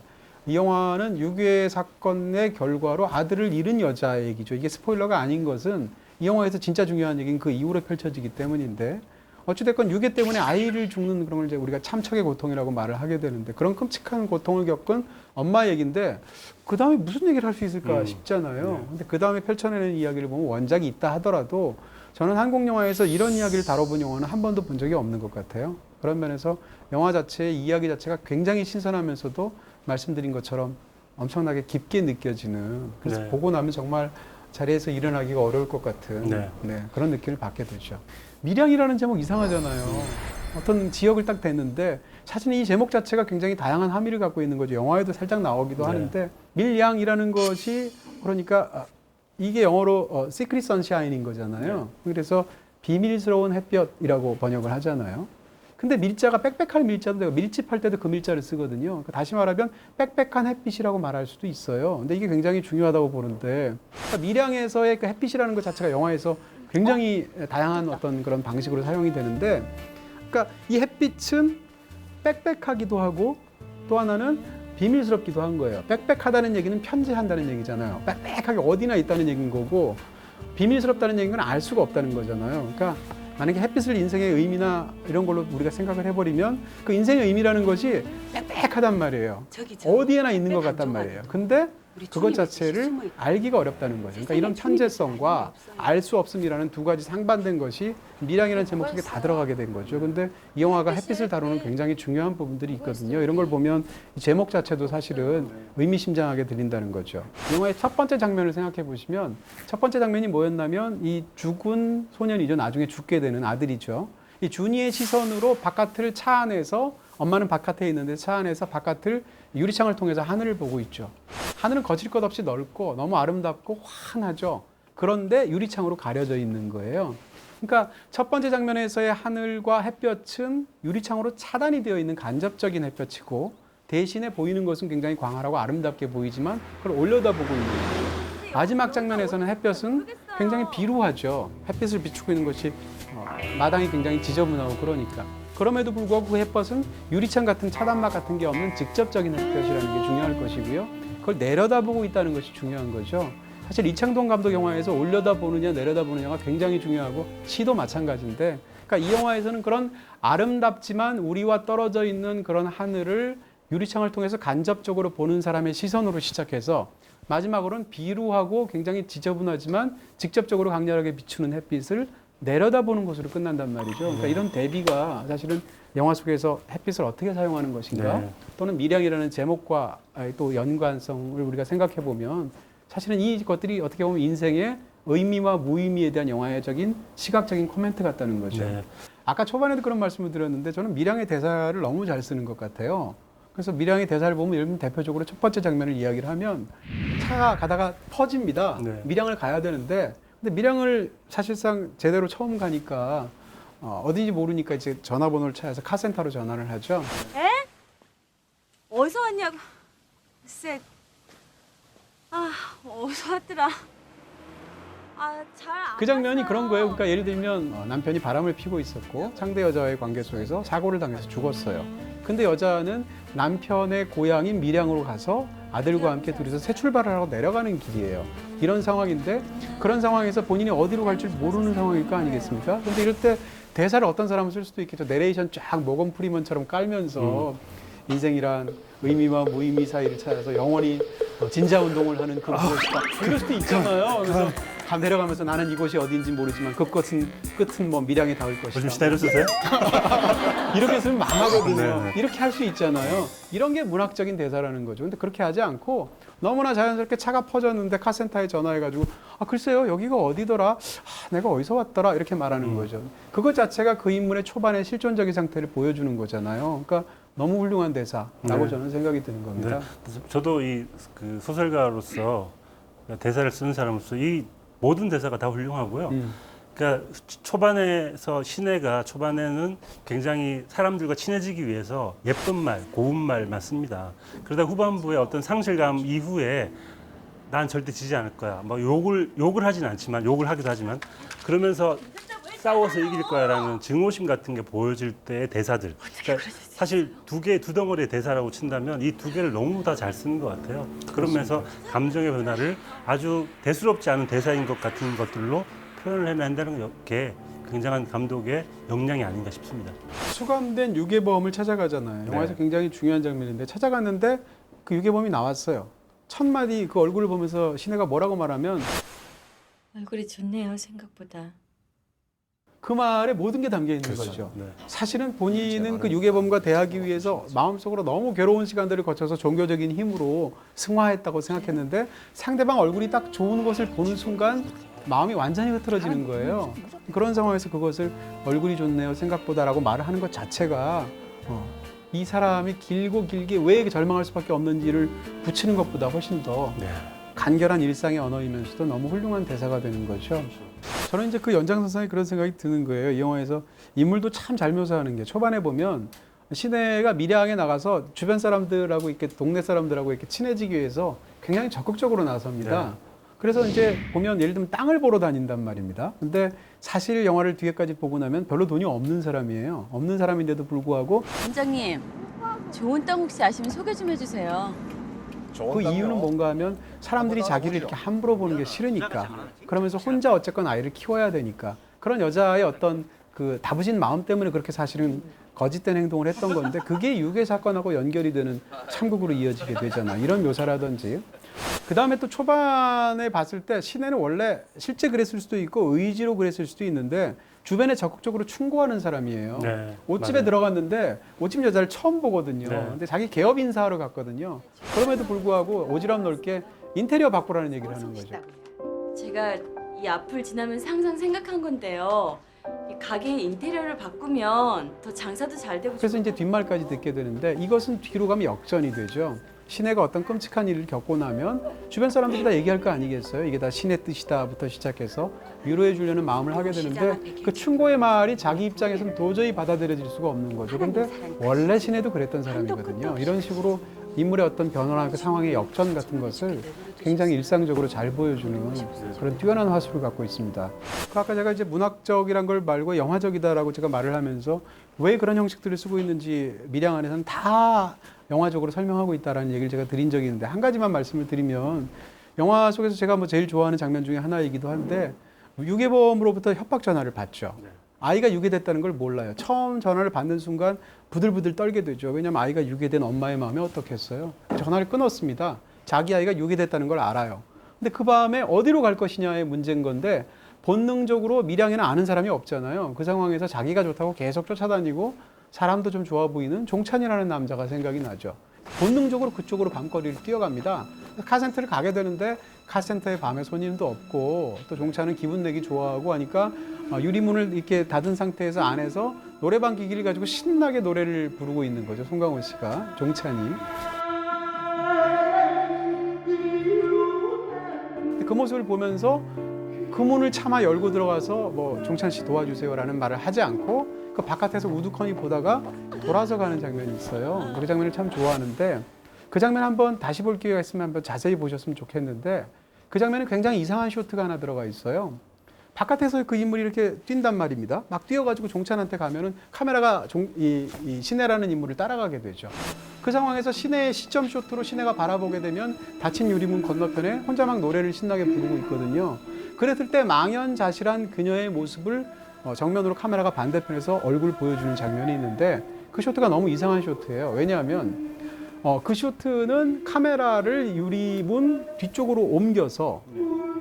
이 영화는 유괴 사건의 결과로 아들을 잃은 여자 얘기죠. 이게 스포일러가 아닌 것은 이 영화에서 진짜 중요한 얘기는 그 이후로 펼쳐지기 때문인데 어찌됐건 유괴 때문에 아이를 죽는 그런 걸 이제 우리가 참척의 고통이라고 말을 하게 되는데 그런 끔찍한 고통을 겪은 엄마 얘기인데 그 다음에 무슨 얘기를 할 수 있을까 싶잖아요. 네. 근데 그 다음에 펼쳐내는 이야기를 보면 원작이 있다 하더라도 저는 한국 영화에서 이런 이야기를 다뤄본 영화는 한 번도 본 적이 없는 것 같아요. 그런 면에서 영화 자체의 이야기 자체가 굉장히 신선하면서도 말씀드린 것처럼 엄청나게 깊게 느껴지는 그래서 네. 보고 나면 정말 자리에서 일어나기가 어려울 것 같은 네. 그런 느낌을 받게 되죠. 밀양이라는 제목 이상하잖아요. 어떤 지역을 딱 댔는데 사실 이 제목 자체가 굉장히 다양한 함의를 갖고 있는 거죠. 영화에도 살짝 나오기도 네. 하는데 밀양이라는 것이 그러니까 이게 영어로 Secret Sunshine인 거잖아요. 그래서 비밀스러운 햇볕이라고 번역을 하잖아요. 근데 밀자가 빽빽할 밀자도 되고 밀집할 때도 그 밀자를 쓰거든요. 그러니까 다시 말하면 빽빽한 햇빛이라고 말할 수도 있어요. 근데 이게 굉장히 중요하다고 보는데 그러니까 밀양에서의 그 햇빛이라는 것 자체가 영화에서 굉장히 다양한 어떤 그런 방식으로 사용이 되는데 그러니까 이 햇빛은 빽빽하기도 하고 또 하나는 비밀스럽기도 한 거예요. 빽빽하다는 얘기는 편재한다는 얘기잖아요. 빽빽하게 어디나 있다는 얘기인 거고 비밀스럽다는 얘기는 알 수가 없다는 거잖아요. 그러니까 만약에 햇빛을 인생의 의미나 이런 걸로 우리가 생각을 해버리면 그 인생의 의미라는 것이 빽빽하단 말이에요. 어디에나 있는 것 같단 말이에요. 근데 그것 자체를 알기가 어렵다는 거죠. 그러니까 이런 편재성과 알 수 없음이라는 두 가지 상반된 것이 밀양이라는 제목 속에 다 들어가게 된 거죠. 근데 이 영화가 햇빛을 다루는 굉장히 중요한 부분들이 있거든요. 이런 걸 보면 이 제목 자체도 사실은 의미심장하게 들린다는 거죠. 이 영화의 첫 번째 장면을 생각해 보시면 첫 번째 장면이 뭐였냐면 이 죽은 소년이죠. 나중에 죽게 되는 아들이죠. 이 준이의 시선으로 바깥을 차 안에서 엄마는 바깥에 있는데 차 안에서 바깥을 유리창을 통해서 하늘을 보고 있죠. 하늘은 거칠 것 없이 넓고 너무 아름답고 환하죠. 그런데 유리창으로 가려져 있는 거예요. 그러니까 첫 번째 장면에서의 하늘과 햇볕은 유리창으로 차단이 되어 있는 간접적인 햇볕이고 대신에 보이는 것은 굉장히 광활하고 아름답게 보이지만 그걸 올려다보고 있는 거예요. 마지막 장면에서는 햇볕은 굉장히 비루하죠. 햇빛을 비추고 있는 것이 마당이 굉장히 지저분하고 그러니까. 그럼에도 불구하고 그 햇볕은 유리창 같은 차단막 같은 게 없는 직접적인 햇볕이라는 게 중요할 것이고요. 그걸 내려다보고 있다는 것이 중요한 거죠. 사실 이창동 감독 영화에서 올려다보느냐 내려다보느냐가 굉장히 중요하고 시도 마찬가지인데, 그러니까 이 영화에서는 그런 아름답지만 우리와 떨어져 있는 그런 하늘을 유리창을 통해서 간접적으로 보는 사람의 시선으로 시작해서 마지막으로는 비루하고 굉장히 지저분하지만 직접적으로 강렬하게 비추는 햇빛을 내려다보는 것으로 끝난단 말이죠. 그러니까 이런 대비가 사실은 영화 속에서 햇빛을 어떻게 사용하는 것인가, 네. 또는 미량이라는 제목과 또 연관성을 우리가 생각해 보면 사실은 이것들이 어떻게 보면 인생의 의미와 무의미에 대한 영화적인 시각적인 코멘트 같다는 거죠. 네. 아까 초반에도 그런 말씀을 드렸는데 저는 미량의 대사를 너무 잘 쓰는 것 같아요. 그래서 미량의 대사를 보면 예를 들면 대표적으로 첫 번째 장면을 이야기를 하면 차가 가다가 퍼집니다. 네. 밀양을 가야 되는데 근데 밀양을 사실상 제대로 처음 가니까 어딘지 모르니까 이제 전화번호를 찾아서 카센터로 전화를 하죠. 에? 어디서 왔냐고. 글쎄. 아, 어디서 왔더라. 아, 잘 안 그 장면이 봤어요. 그런 거예요. 그러니까 예를 들면 남편이 바람을 피고 있었고 상대 여자와의 관계 속에서 사고를 당해서 죽었어요. 근데 여자는 남편의 고향인 밀양으로 가서 아들과 함께 둘이서 새 출발을 하고 내려가는 길이에요. 이런 상황인데 그런 상황에서 본인이 어디로 갈 줄 모르는 상황일 거 아니겠습니까? 근데 이럴 때 대사를 어떤 사람은 쓸 수도 있겠죠. 내레이션 쫙 모건 프리먼처럼 깔면서 인생이란 의미와 무의미 사이를 찾아서 영원히 진자 운동을 하는 그 무엇이다. 이럴 수도 있잖아요. 그래서 내려가면서 나는 이곳이 어딘지 모르지만 끝은 뭐 밀양에 닿을 요즘 것이다. 시나리오 쓰세요? 이렇게 쓰면 망하거든요. 네. 이렇게 할 수 있잖아요. 이런 게 문학적인 대사라는 거죠. 근데 그렇게 하지 않고 너무나 자연스럽게 차가 퍼졌는데 카센터에 전화해가지고 글쎄요 여기가 어디더라? 내가 어디서 왔더라? 이렇게 말하는 거죠. 그것 자체가 그 인물의 초반의 실존적인 상태를 보여주는 거잖아요. 그러니까 너무 훌륭한 대사라고 네. 저는 생각이 드는 겁니다. 네. 그래서 저도 그 소설가로서 대사를 쓰는 사람으로서 이 모든 대사가 다 훌륭하고요. 그러니까 초반에서 신혜가 초반에는 굉장히 사람들과 친해지기 위해서 예쁜 말, 고운 말만 씁니다. 그러다 후반부에 어떤 상실감 이후에 난 절대 지지 않을 거야. 뭐 욕을 하진 않지만 욕을 하기도 하지만 그러면서 싸워서 이길 거야라는 증오심 같은 게 보여질 때의 대사들. 그러니까 사실 두 덩어리의 대사라고 친다면 이 두 개를 너무 다 잘 쓰는 것 같아요. 그러면서 감정의 변화를 아주 대수롭지 않은 대사인 것 같은 것들로 표현을 해낸다는 게 굉장한 감독의 역량이 아닌가 싶습니다. 수감된 유괴범을 찾아가잖아요. 영화에서 네. 굉장히 중요한 장면인데 찾아갔는데 그 유괴범이 나왔어요. 첫 마디 그 얼굴을 보면서 신혜가 뭐라고 말하면 얼굴이 좋네요, 생각보다. 그 말에 모든 게 담겨 있는 거죠. 네. 사실은 본인은 그 유괴범과 대하기 위해서 마음속으로 너무 괴로운 시간들을 거쳐서 종교적인 힘으로 승화했다고 생각했는데 상대방 얼굴이 딱 좋은 것을 보는 순간 마음이 완전히 흐트러지는 거예요. 그런 상황에서 그것을 얼굴이 좋네요 생각보다라고 말을 하는 것 자체가 이 사람이 길게 왜 절망할 수밖에 없는지를 붙이는 것보다 훨씬 더 네. 간결한 일상의 언어이면서도 너무 훌륭한 대사가 되는 거죠. 저는 이제 그 연장선상에 그런 생각이 드는 거예요. 이 영화에서 인물도 참 잘 묘사하는 게 초반에 보면 신혜가 밀양에 나가서 주변 사람들하고 이렇게 동네 사람들하고 이렇게 친해지기 위해서 굉장히 적극적으로 나섭니다. 네. 그래서 이제 보면 예를 들면 땅을 보러 다닌단 말입니다. 근데 사실 영화를 뒤에까지 보고 나면 별로 돈이 없는 사람이에요. 없는 사람인데도 불구하고 원장님, 좋은 땅 혹시 아시면 소개 좀 해주세요. 그 이유는 뭔가 하면 사람들이 자기를 이렇게 함부로 보는 게 싫으니까 그러면서 혼자 어쨌건 아이를 키워야 되니까 그런 여자의 어떤 그 다부진 마음 때문에 그렇게 사실은 거짓된 행동을 했던 건데 그게 유괴 사건하고 연결이 되는 참극으로 이어지게 되잖아. 이런 묘사라든지 그 다음에 또 초반에 봤을 때 신혜는 원래 실제 그랬을 수도 있고 의지로 그랬을 수도 있는데 주변에 적극적으로 충고하는 사람이에요. 네, 옷집에 맞아요. 들어갔는데 옷집 여자를 처음 보거든요. 네. 근데 자기 개업 인사하러 갔거든요. 그럼에도 불구하고 오지랖 넓게 인테리어 바꾸라는 얘기를 하는 거죠. 제가 이 앞을 지나면 항상 생각한 건데요. 이 가게의 인테리어를 바꾸면 더 장사도 잘 되고 그래서 이제 뒷말까지 듣게 되는데 이것은 뒤로 가면 역전이 되죠. 신혜가 어떤 끔찍한 일을 겪고 나면 주변 사람들이 다 얘기할 거 아니겠어요? 이게 다 신의 뜻이다부터 시작해서 위로해 주려는 마음을 하게 되는데 그 충고의 말이 자기 입장에서는 도저히 받아들여질 수가 없는 거죠. 근데 원래 신혜도 그랬던 사람이거든요. 이런 식으로 인물의 어떤 변화나 그 상황의 역전 같은 것을 굉장히 일상적으로 잘 보여주는 그런 뛰어난 화술을 갖고 있습니다. 아까 제가 이제 문학적이란 걸 말고 영화적이다라고 제가 말을 하면서 왜 그런 형식들을 쓰고 있는지 밀양 안에서는 다 영화적으로 설명하고 있다라는 얘기를 제가 드린 적이 있는데 한 가지만 말씀을 드리면 영화 속에서 제가 뭐 제일 좋아하는 장면 중에 하나이기도 한데 유괴범으로부터 협박 전화를 받죠. 아이가 유괴됐다는 걸 몰라요. 처음 전화를 받는 순간 부들부들 떨게 되죠. 왜냐하면 아이가 유괴된 엄마의 마음이 어떻겠어요. 전화를 끊었습니다. 자기 아이가 유괴됐다는 걸 알아요. 근데 그 밤에 어디로 갈 것이냐의 문제인 건데 본능적으로 밀양에는 아는 사람이 없잖아요. 그 상황에서 자기가 좋다고 계속 쫓아다니고 사람도 좀 좋아 보이는 종찬이라는 남자가 생각이 나죠. 본능적으로 그쪽으로 밤거리를 뛰어갑니다. 카센터를 가게 되는데 카센터에 밤에 손님도 없고 또 종찬은 기분 내기 좋아하고 하니까 유리문을 이렇게 닫은 상태에서 안에서 노래방 기기를 가지고 신나게 노래를 부르고 있는 거죠. 송강호 씨가, 종찬이. 그 모습을 보면서 그 문을 차마 열고 들어가서 뭐 종찬 씨 도와주세요라는 말을 하지 않고 그 바깥에서 우두커니 보다가 돌아서 가는 장면이 있어요. 그 장면을 참 좋아하는데 그 장면 한번 다시 볼 기회가 있으면 한번 자세히 보셨으면 좋겠는데 그 장면에 굉장히 이상한 쇼트가 하나 들어가 있어요. 바깥에서 그 인물이 이렇게 뛴단 말입니다. 막 뛰어가지고 종찬한테 가면은 카메라가 이 신혜라는 인물을 따라가게 되죠. 그 상황에서 신혜의 시점 쇼트로 신혜가 바라보게 되면 닫힌 유리문 건너편에 혼자 막 노래를 신나게 부르고 있거든요. 그랬을 때 망연자실한 그녀의 모습을 정면으로 카메라가 반대편에서 얼굴 보여주는 장면이 있는데 그 쇼트가 너무 이상한 쇼트예요. 왜냐하면 그 쇼트는 카메라를 유리문 뒤쪽으로 옮겨서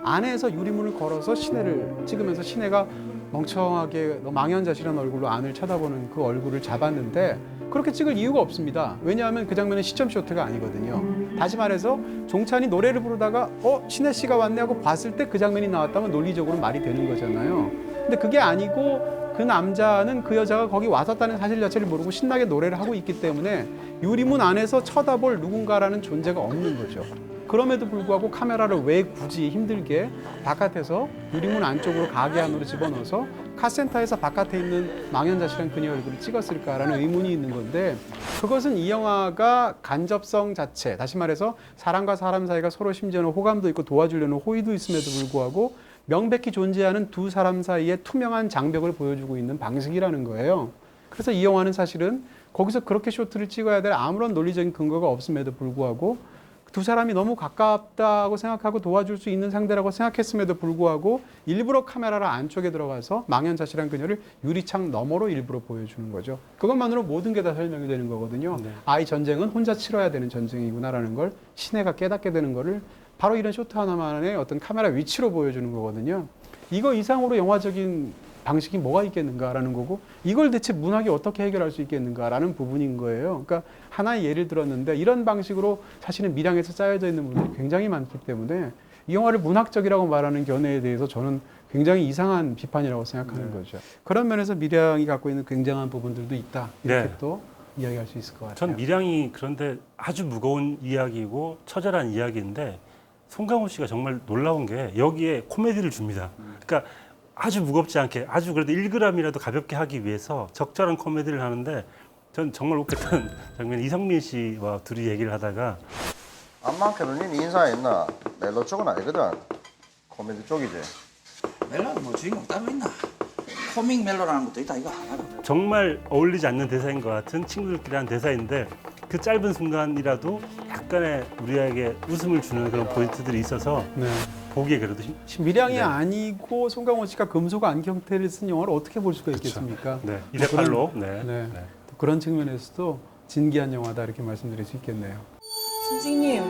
안에서 유리문을 걸어서 신혜를 찍으면서 신혜가 멍청하게 망연자실한 얼굴로 안을 쳐다보는 그 얼굴을 잡았는데 그렇게 찍을 이유가 없습니다. 왜냐하면 그 장면은 시점 쇼트가 아니거든요. 다시 말해서 종찬이 노래를 부르다가 신혜 씨가 왔네 하고 봤을 때 그 장면이 나왔다면 논리적으로 말이 되는 거잖아요. 근데 그게 아니고 그 남자는 그 여자가 거기 왔었다는 사실 자체를 모르고 신나게 노래를 하고 있기 때문에 유리문 안에서 쳐다볼 누군가라는 존재가 없는 거죠. 그럼에도 불구하고 카메라를 왜 굳이 힘들게 바깥에서 유리문 안쪽으로 가게 안으로 집어넣어서 카센터에서 바깥에 있는 망연자실한 그녀 얼굴을 찍었을까라는 의문이 있는 건데 그것은 이 영화가 간접성 자체, 다시 말해서 사람과 사람 사이가 서로 심지어는 호감도 있고 도와주려는 호의도 있음에도 불구하고 명백히 존재하는 두 사람 사이의 투명한 장벽을 보여주고 있는 방식이라는 거예요. 그래서 이 영화는 사실은 거기서 그렇게 쇼트를 찍어야 될 아무런 논리적인 근거가 없음에도 불구하고 두 사람이 너무 가깝다고 생각하고 도와줄 수 있는 상대라고 생각했음에도 불구하고 일부러 카메라를 안쪽에 들어가서 망연자실한 그녀를 유리창 너머로 일부러 보여주는 거죠. 그것만으로 모든 게 다 설명이 되는 거거든요. 네. 이 전쟁은 혼자 치러야 되는 전쟁이구나라는 걸 신혜가 깨닫게 되는 거를 바로 이런 쇼트 하나만의 어떤 카메라 위치로 보여주는 거거든요. 이거 이상으로 영화적인 방식이 뭐가 있겠는가라는 거고 이걸 대체 문학이 어떻게 해결할 수 있겠는가라는 부분인 거예요. 그러니까 하나의 예를 들었는데 이런 방식으로 사실은 밀양에서 짜여져 있는 부분들이 굉장히 많기 때문에 이 영화를 문학적이라고 말하는 견해에 대해서 저는 굉장히 이상한 비판이라고 생각하는 거죠. 그런 면에서 밀양이 갖고 있는 굉장한 부분들도 있다. 이렇게 또 이야기할 수 있을 것 같아요. 전 밀양이 그런데 아주 무거운 이야기고 처절한 이야기인데 송강호 씨가 정말 놀라운 게 여기에 코미디를 줍니다. 그러니까 아주 무겁지 않게 아주 그래도 1g이라도 가볍게 하기 위해서 적절한 코미디를 하는데 전 정말 웃겼던 장면 이성민 씨와 둘이 얘기를 하다가 안 많게도 니 인사했나? 멜로 쪽은 아니거든. 코미디 쪽이지. 멜로는 뭐 주인공 따로 있나? 코믹 멜로라는 것도 있다 이거 하나도. 정말 어울리지 않는 대사인 것 같은 친구들끼리 한 대사인데 그 짧은 순간이라도 약간의 우리에게 웃음을 주는 그런 포인트들이 있어서 네. 보기에 그래도 밀양이 아니고 송강호 씨가 금속 안경테를 쓴 영화를 어떻게 볼 수가 있겠습니까? 네. 뭐 2대8로 네. 또 그런 측면에서도 진기한 영화다 이렇게 말씀드릴 수 있겠네요. 선생님,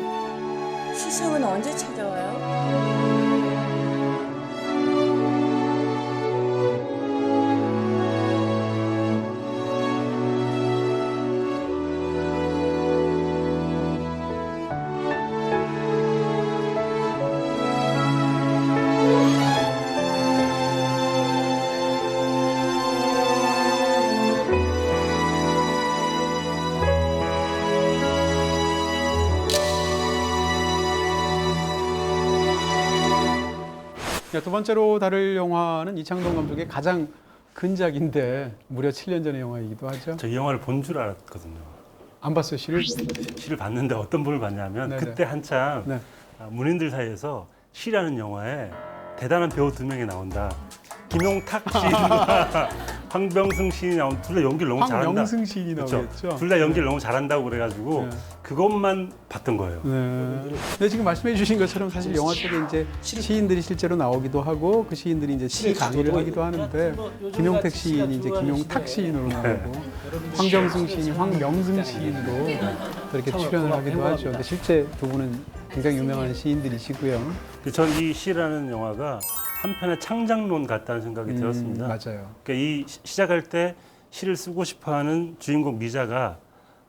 시상은 언제 찾아와요? 두 번째로 다룰 영화는 이창동 감독의 가장 근작인데 무려 7년 전의 영화이기도 하죠. 저 이 영화를 본 줄 알았거든요. 안 봤어요, 시를? 시를 봤는데 어떤 분을 봤냐면 네네. 그때 한참 네. 문인들 사이에서 시라는 영화에 대단한 배우 두 명이 나온다. 김용탁 씨와 황병승 시인이 나온 둘 다 연기를 너무 잘한다. 황명승 시인이 그렇죠. 나오겠죠. 둘 다 연기를 너무 잘한다고 그래가지고 네. 그것만 봤던 거예요. 네. 근데 지금 말씀해 주신 것처럼 사실 영화 속에 이제 시인들이 실제로 나오기도 하고 그 시인들이 이제 시 강의를 하기도 하는데 김용택 시인이 이제 김용탁 시인으로 나오고 황병승 시인이 황명승 시인으로 이렇게 출연을 하기도 하죠. 근데 실제 두 분은 굉장히 유명한 시인들이시고요. 전 이 시라는 영화가 한편의 창작론 같다는 생각이 들었습니다. 맞아요. 그러니까 이 시작할 때 시를 쓰고 싶어하는 주인공 미자가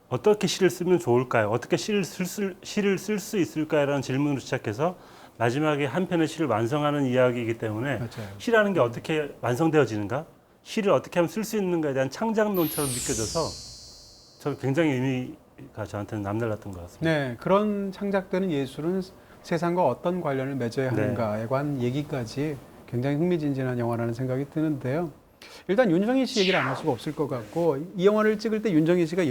어떻게 시를 쓰면 좋을까요? 어떻게 시를 쓸 수 있을까요라는 질문으로 시작해서 마지막에 한 편의 시를 완성하는 이야기이기 때문에 맞아요. 시라는 게 어떻게 완성되어지는가? 시를 어떻게 하면 쓸 수 있는가에 대한 창작론처럼 느껴져서 저는 굉장히 의미가 저한테는 남달랐던 것 같습니다. 네, 그런 창작되는 예술은 세상과 어떤 관련을 맺어야 하는가에 관한 얘기까지 굉장히 흥미진진한 영화라는 생각이 드는데요. 일단 윤정희 씨 얘기를 안 할 수가 없을 것 같고 이 영화를 찍을 때 윤정희 씨가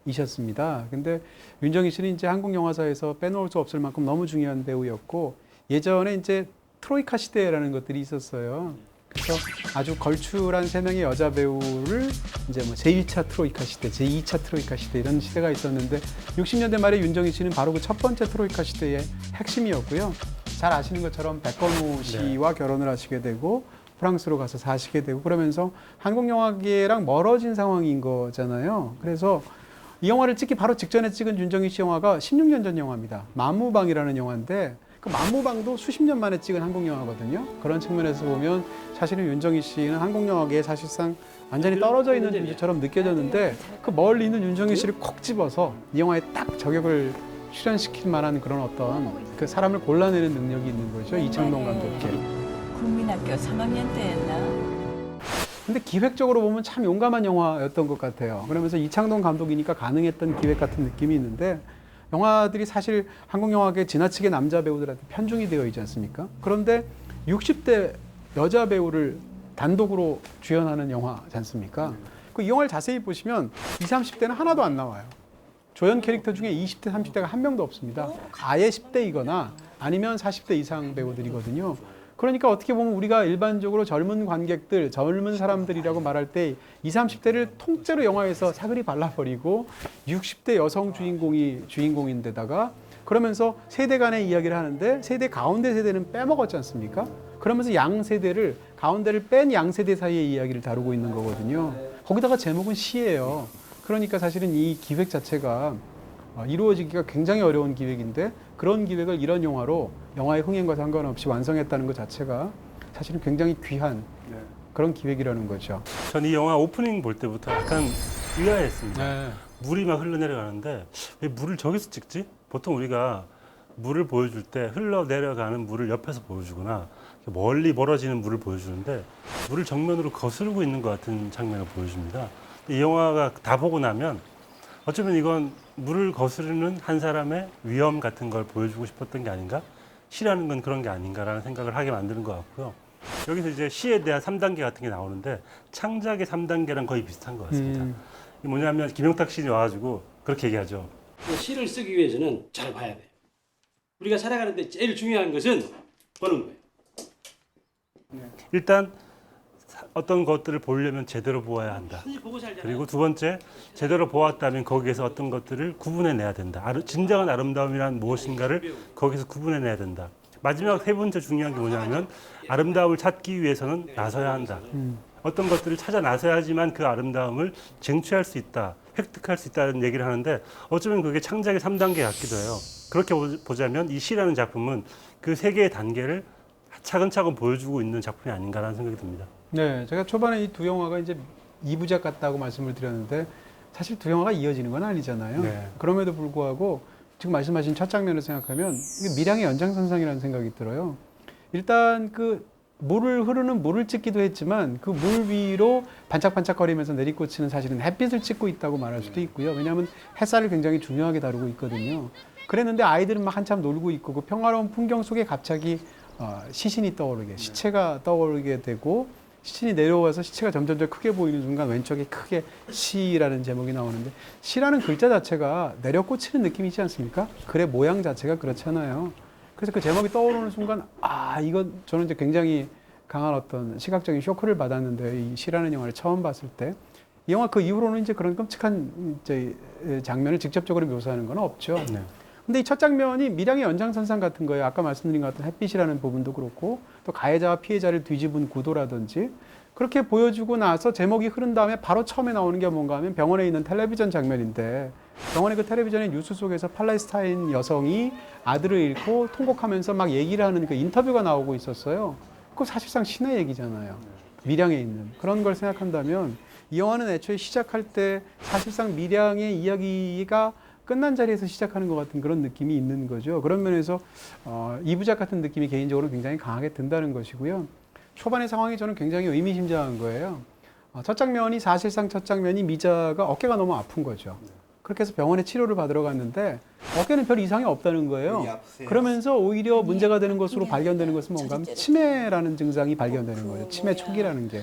66이셨습니다. 근데 윤정희 씨는 이제 한국 영화사에서 빼놓을 수 없을 만큼 너무 중요한 배우였고 예전에 이제 트로이카 시대라는 것들이 있었어요. 그래서 아주 걸출한 세 명의 여자 배우를 이제 뭐 제1차 트로이카 시대, 제2차 트로이카 시대 이런 시대가 있었는데 60년대 말에 윤정희 씨는 바로 그 첫 번째 트로이카 시대의 핵심이었고요. 잘 아시는 것처럼 백건호 씨와 결혼을 하시게 되고 프랑스로 가서 사시게 되고 그러면서 한국 영화계랑 멀어진 상황인 거잖아요. 그래서 이 영화를 찍기 바로 직전에 찍은 윤정희 씨 영화가 16년 전 영화입니다. 만무방이라는 영화인데 그 만무방도 수십 년 만에 찍은 한국 영화거든요. 그런 측면에서 보면 사실은 윤정희 씨는 한국 영화계에 사실상 완전히 떨어져 있는 존재처럼 느껴졌는데 그 멀리 있는 윤정희 씨를 콕 집어서 이 영화에 딱 저격을 출연시킬 만한 그런 어떤 그 사람을 골라내는 능력이 있는 거죠. 이창동 감독께. 국민학교 3학년 때였나? 근데 기획적으로 보면 참 용감한 영화였던 것 같아요. 그러면서 이창동 감독이니까 가능했던 기획 같은 느낌이 있는데 영화들이 사실 한국 영화계 지나치게 남자 배우들한테 편중이 되어 있지 않습니까? 그런데 60대 여자 배우를 단독으로 주연하는 영화지 않습니까? 그 이 영화를 자세히 보시면 20, 30대는 하나도 안 나와요. 조연 캐릭터 중에 20대, 30대가 한 명도 없습니다. 아예 10대이거나 아니면 40대 이상 배우들이거든요. 그러니까 어떻게 보면 우리가 일반적으로 젊은 관객들, 젊은 사람들이라고 말할 때 20, 30대를 통째로 영화에서 사그리 발라버리고 60대 여성 주인공인데다가 그러면서 세대 간의 이야기를 하는데 세대 가운데 세대는 빼먹었지 않습니까? 그러면서 양 세대를 가운데를 뺀 양 세대 사이의 이야기를 다루고 있는 거거든요. 거기다가 제목은 시예요. 그러니까 사실은 이 기획 자체가 이루어지기가 굉장히 어려운 기획인데 그런 기획을 이런 영화로 영화의 흥행과 상관없이 완성했다는 것 자체가 사실은 굉장히 귀한 그런 기획이라는 거죠. 전 이 영화 오프닝 볼 때부터 약간 의아했습니다. 네. 물이 막 흘러내려가는데 왜 물을 저기서 찍지? 보통 우리가 물을 보여줄 때 흘러내려가는 물을 옆에서 보여주거나 멀리 멀어지는 물을 보여주는데 물을 정면으로 거스르고 있는 것 같은 장면을 보여줍니다. 이 영화가 다 보고 나면 어쩌면 이건 물을 거스르는 한 사람의 위험 같은 걸 보여주고 싶었던 게 아닌가? 시라는 건 그런 게 아닌가라는 생각을 하게 만드는 것 같고요. 여기서 이제 시에 대한 3단계 같은 게 나오는데 창작의 3단계랑 거의 비슷한 것 같습니다. 이게 뭐냐면 김용탁 시인이 와가지고 그렇게 얘기하죠. 시를 쓰기 위해서는 잘 봐야 돼요. 우리가 살아가는데 제일 중요한 것은 보는 거예요. 일단 어떤 것들을 보려면 제대로 보아야 한다. 보고 살잖아요. 그리고 두 번째, 제대로 보았다면 거기에서 어떤 것들을 구분해내야 된다. 진정한 아름다움이란 무엇인가를 거기서 구분해내야 된다. 마지막 세 번째 중요한 게 뭐냐면 아름다움을 찾기 위해서는 나서야 한다. 어떤 것들을 찾아 나서야지만 그 아름다움을 쟁취할 수 있다. 획득할 수 있다는 얘기를 하는데 어쩌면 그게 창작의 3단계 같기도 해요. 그렇게 보자면 이 시라는 작품은 그 세 개의 단계를 차근차근 보여주고 있는 작품이 아닌가라는 생각이 듭니다. 네, 제가 초반에 이 두 영화가 이제 2부작 같다고 말씀을 드렸는데 사실 두 영화가 이어지는 건 아니잖아요. 네. 그럼에도 불구하고 지금 말씀하신 첫 장면을 생각하면 이게 밀양의 연장선상이라는 생각이 들어요. 일단 그 물을 흐르는 물을 찍기도 했지만 그 물 위로 반짝반짝거리면서 내리꽂히는 사실은 햇빛을 찍고 있다고 말할 수도 있고요. 왜냐하면 햇살을 굉장히 중요하게 다루고 있거든요. 그랬는데 아이들은 막 한참 놀고 있고 그 평화로운 풍경 속에 갑자기 시신이 떠오르게, 시체가 떠오르게 되고 시신이 내려와서 시체가 점점 더 크게 보이는 순간 왼쪽에 크게 시라는 제목이 나오는데 시라는 글자 자체가 내려꽂히는 느낌이 있지 않습니까? 글의 모양 자체가 그렇잖아요. 그래서 그 제목이 떠오르는 순간 이건 저는 이제 굉장히 강한 어떤 시각적인 쇼크를 받았는데 이 시라는 영화를 처음 봤을 때 이 영화 그 이후로는 이제 그런 끔찍한 이제 장면을 직접적으로 묘사하는 건 없죠. 네. 근데 이 첫 장면이 밀양의 연장선상 같은 거예요. 아까 말씀드린 것 같은 햇빛이라는 부분도 그렇고 또 가해자와 피해자를 뒤집은 구도라든지 그렇게 보여주고 나서 제목이 흐른 다음에 바로 처음에 나오는 게 뭔가 하면 병원에 있는 텔레비전 장면인데 병원의 그 텔레비전의 뉴스 속에서 팔레스타인 여성이 아들을 잃고 통곡하면서 막 얘기를 하는 그 인터뷰가 나오고 있었어요. 그거 사실상 신의 얘기잖아요. 밀양에 있는. 그런 걸 생각한다면 이 영화는 애초에 시작할 때 사실상 밀양의 이야기가 끝난 자리에서 시작하는 것 같은 그런 느낌이 있는 거죠. 그런 면에서 이부작 같은 느낌이 개인적으로 굉장히 강하게 든다는 것이고요. 초반의 상황이 저는 굉장히 의미심장한 거예요. 첫 장면이 사실상 첫 장면이 미자가 어깨가 너무 아픈 거죠. 그렇게 해서 병원에 치료를 받으러 갔는데 어깨는 별 이상이 없다는 거예요. 그러면서 오히려 문제가 되는 것으로 발견되는 것은 뭔가 하면 치매라는 증상이 발견되는 거예요. 치매 초기라는 게.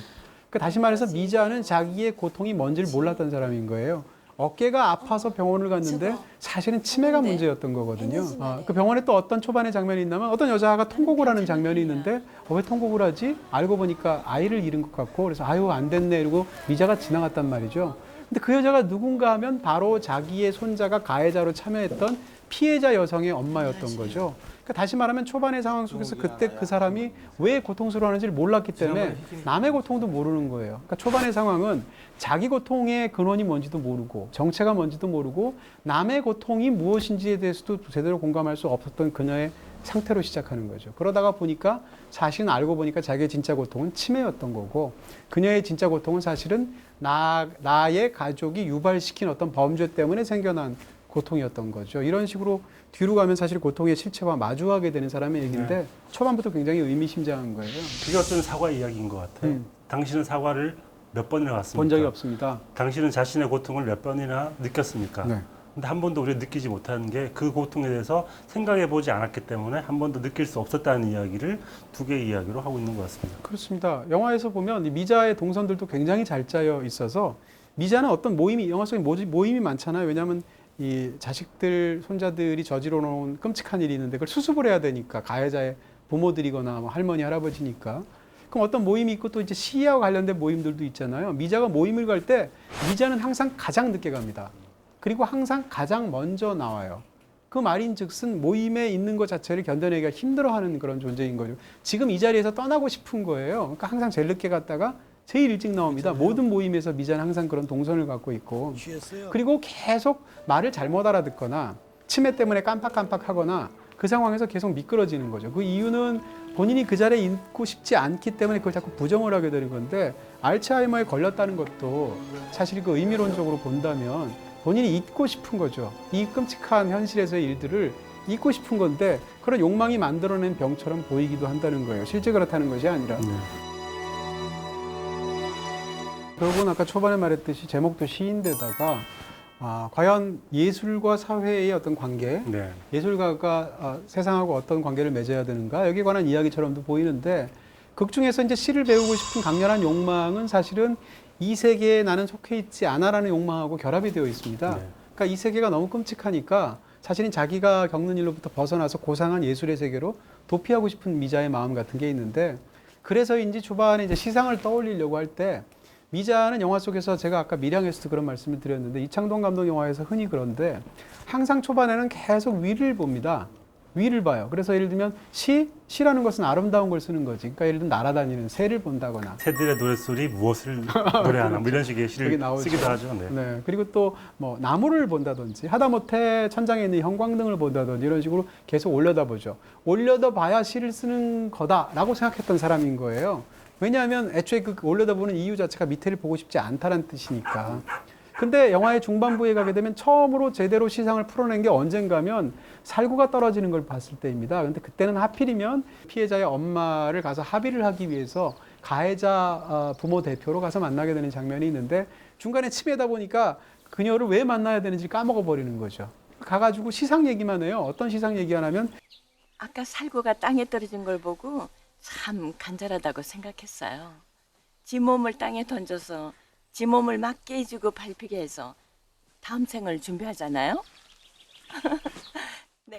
그러니까 다시 말해서 미자는 자기의 고통이 뭔지를 몰랐던 사람인 거예요. 어깨가 아파서 병원을 갔는데 사실은 치매가 문제였던 거거든요. 그 병원에 또 어떤 초반의 장면이 있냐면 어떤 여자가 통곡을 하는 장면이 있는데 왜 통곡을 하지? 알고 보니까 아이를 잃은 것 같고 그래서 아유 안 됐네 이러고 미자가 지나갔단 말이죠. 근데 그 여자가 누군가 하면 바로 자기의 손자가 가해자로 참여했던 피해자 여성의 엄마였던 거죠. 그러니까 다시 말하면 초반의 상황 속에서 그때 그 사람이 왜 고통스러워하는지를 몰랐기 때문에 남의 고통도 모르는 거예요. 그러니까 초반의 상황은 자기 고통의 근원이 뭔지도 모르고 정체가 뭔지도 모르고 남의 고통이 무엇인지에 대해서도 제대로 공감할 수 없었던 그녀의 상태로 시작하는 거죠. 그러다가 보니까 자신은 알고 보니까 자기의 진짜 고통은 치매였던 거고 그녀의 진짜 고통은 사실은 나의 가족이 유발시킨 어떤 범죄 때문에 생겨난 고통이었던 거죠. 이런 식으로 뒤로 가면 사실 고통의 실체와 마주하게 되는 사람의 얘기인데 네. 초반부터 굉장히 의미심장한 거예요. 그게 어떤 사과 이야기인 것 같아요. 당신은 사과를 몇 번이나 했습니까? 본 적이 없습니다. 당신은 자신의 고통을 몇 번이나 느꼈습니까? 네. 근데 한 번도 우리가 느끼지 못하는 게 그 고통에 대해서 생각해 보지 않았기 때문에 한 번도 느낄 수 없었다는 이야기를 두 개의 이야기로 하고 있는 것 같습니다. 그렇습니다. 영화에서 보면 이 미자의 동선들도 굉장히 잘 짜여 있어서 미자는 어떤 모임이 영화 속에 모임이 많잖아요. 왜냐하면 이 자식들, 손자들이 저지러 놓은 끔찍한 일이 있는데 그걸 수습을 해야 되니까 가해자의 부모들이거나 뭐 할머니, 할아버지니까. 그럼 어떤 모임이 있고 또 이제 시위와 관련된 모임들도 있잖아요. 미자가 모임을 갈 때 미자는 항상 가장 늦게 갑니다. 그리고 항상 가장 먼저 나와요. 그 말인즉슨 모임에 있는 것 자체를 견뎌내기가 힘들어하는 그런 존재인 거죠. 지금 이 자리에서 떠나고 싶은 거예요. 그러니까 항상 제일 늦게 갔다가 제일 일찍 나옵니다. 모든 모임에서 미자는 항상 그런 동선을 갖고 있고 그리고 계속 말을 잘못 알아듣거나 치매 때문에 깜빡깜빡하거나 그 상황에서 계속 미끄러지는 거죠. 그 이유는 본인이 그 자리에 있고 싶지 않기 때문에 그걸 자꾸 부정을 하게 되는 건데 알츠하이머에 걸렸다는 것도 사실 그 의미론적으로 본다면 본인이 잊고 싶은 거죠. 이 끔찍한 현실에서의 일들을 잊고 싶은 건데 그런 욕망이 만들어낸 병처럼 보이기도 한다는 거예요. 실제 그렇다는 것이 아니라. 결국은 아까 초반에 말했듯이 제목도 시인데다가 과연 예술과 사회의 어떤 관계, 네. 예술가가 세상하고 어떤 관계를 맺어야 되는가 여기에 관한 이야기처럼도 보이는데 극 중에서 이제 시를 배우고 싶은 강렬한 욕망은 사실은 이 세계에 나는 속해 있지 않아라는 욕망하고 결합이 되어 있습니다. 네. 그러니까 이 세계가 너무 끔찍하니까 사실은 자기가 겪는 일로부터 벗어나서 고상한 예술의 세계로 도피하고 싶은 미자의 마음 같은 게 있는데 그래서인지 초반에 이제 시상을 떠올리려고 할 때 미자는 영화 속에서 제가 아까 밀양에서도 그런 말씀을 드렸는데 이창동 감독 영화에서 흔히 그런데 항상 초반에는 계속 위를 봅니다. 위를 봐요. 그래서 예를 들면 시라는 것은 아름다운 걸 쓰는 거지. 그러니까 예를 들면 날아다니는 새를 본다거나. 새들의 노랫소리 무엇을 노래하나 뭐 이런 식의 시를 쓰기도 하죠. 네. 네. 그리고 또 뭐 나무를 본다든지 하다못해 천장에 있는 형광등을 본다든지 이런 식으로 계속 올려다보죠. 올려다봐야 시를 쓰는 거다라고 생각했던 사람인 거예요. 왜냐하면 애초에 그 올려다보는 이유 자체가 밑에를 보고 싶지 않다는 뜻이니까. 근데 영화의 중반부에 가게 되면 처음으로 제대로 시상을 풀어낸 게 언젠가면 살구가 떨어지는 걸 봤을 때입니다. 근데 그때는 하필이면 피해자의 엄마를 가서 합의를 하기 위해서 가해자 부모 대표로 가서 만나게 되는 장면이 있는데 중간에 치매다 보니까 그녀를 왜 만나야 되는지 까먹어 버리는 거죠. 가가지고 시상 얘기만 해요. 어떤 시상 얘기 하냐면 아까 살구가 땅에 떨어진 걸 보고 참 간절하다고 생각했어요. 지 몸을 땅에 던져서 지 몸을 막 깨주고 밟히게 해서 다음 생을 준비하잖아요.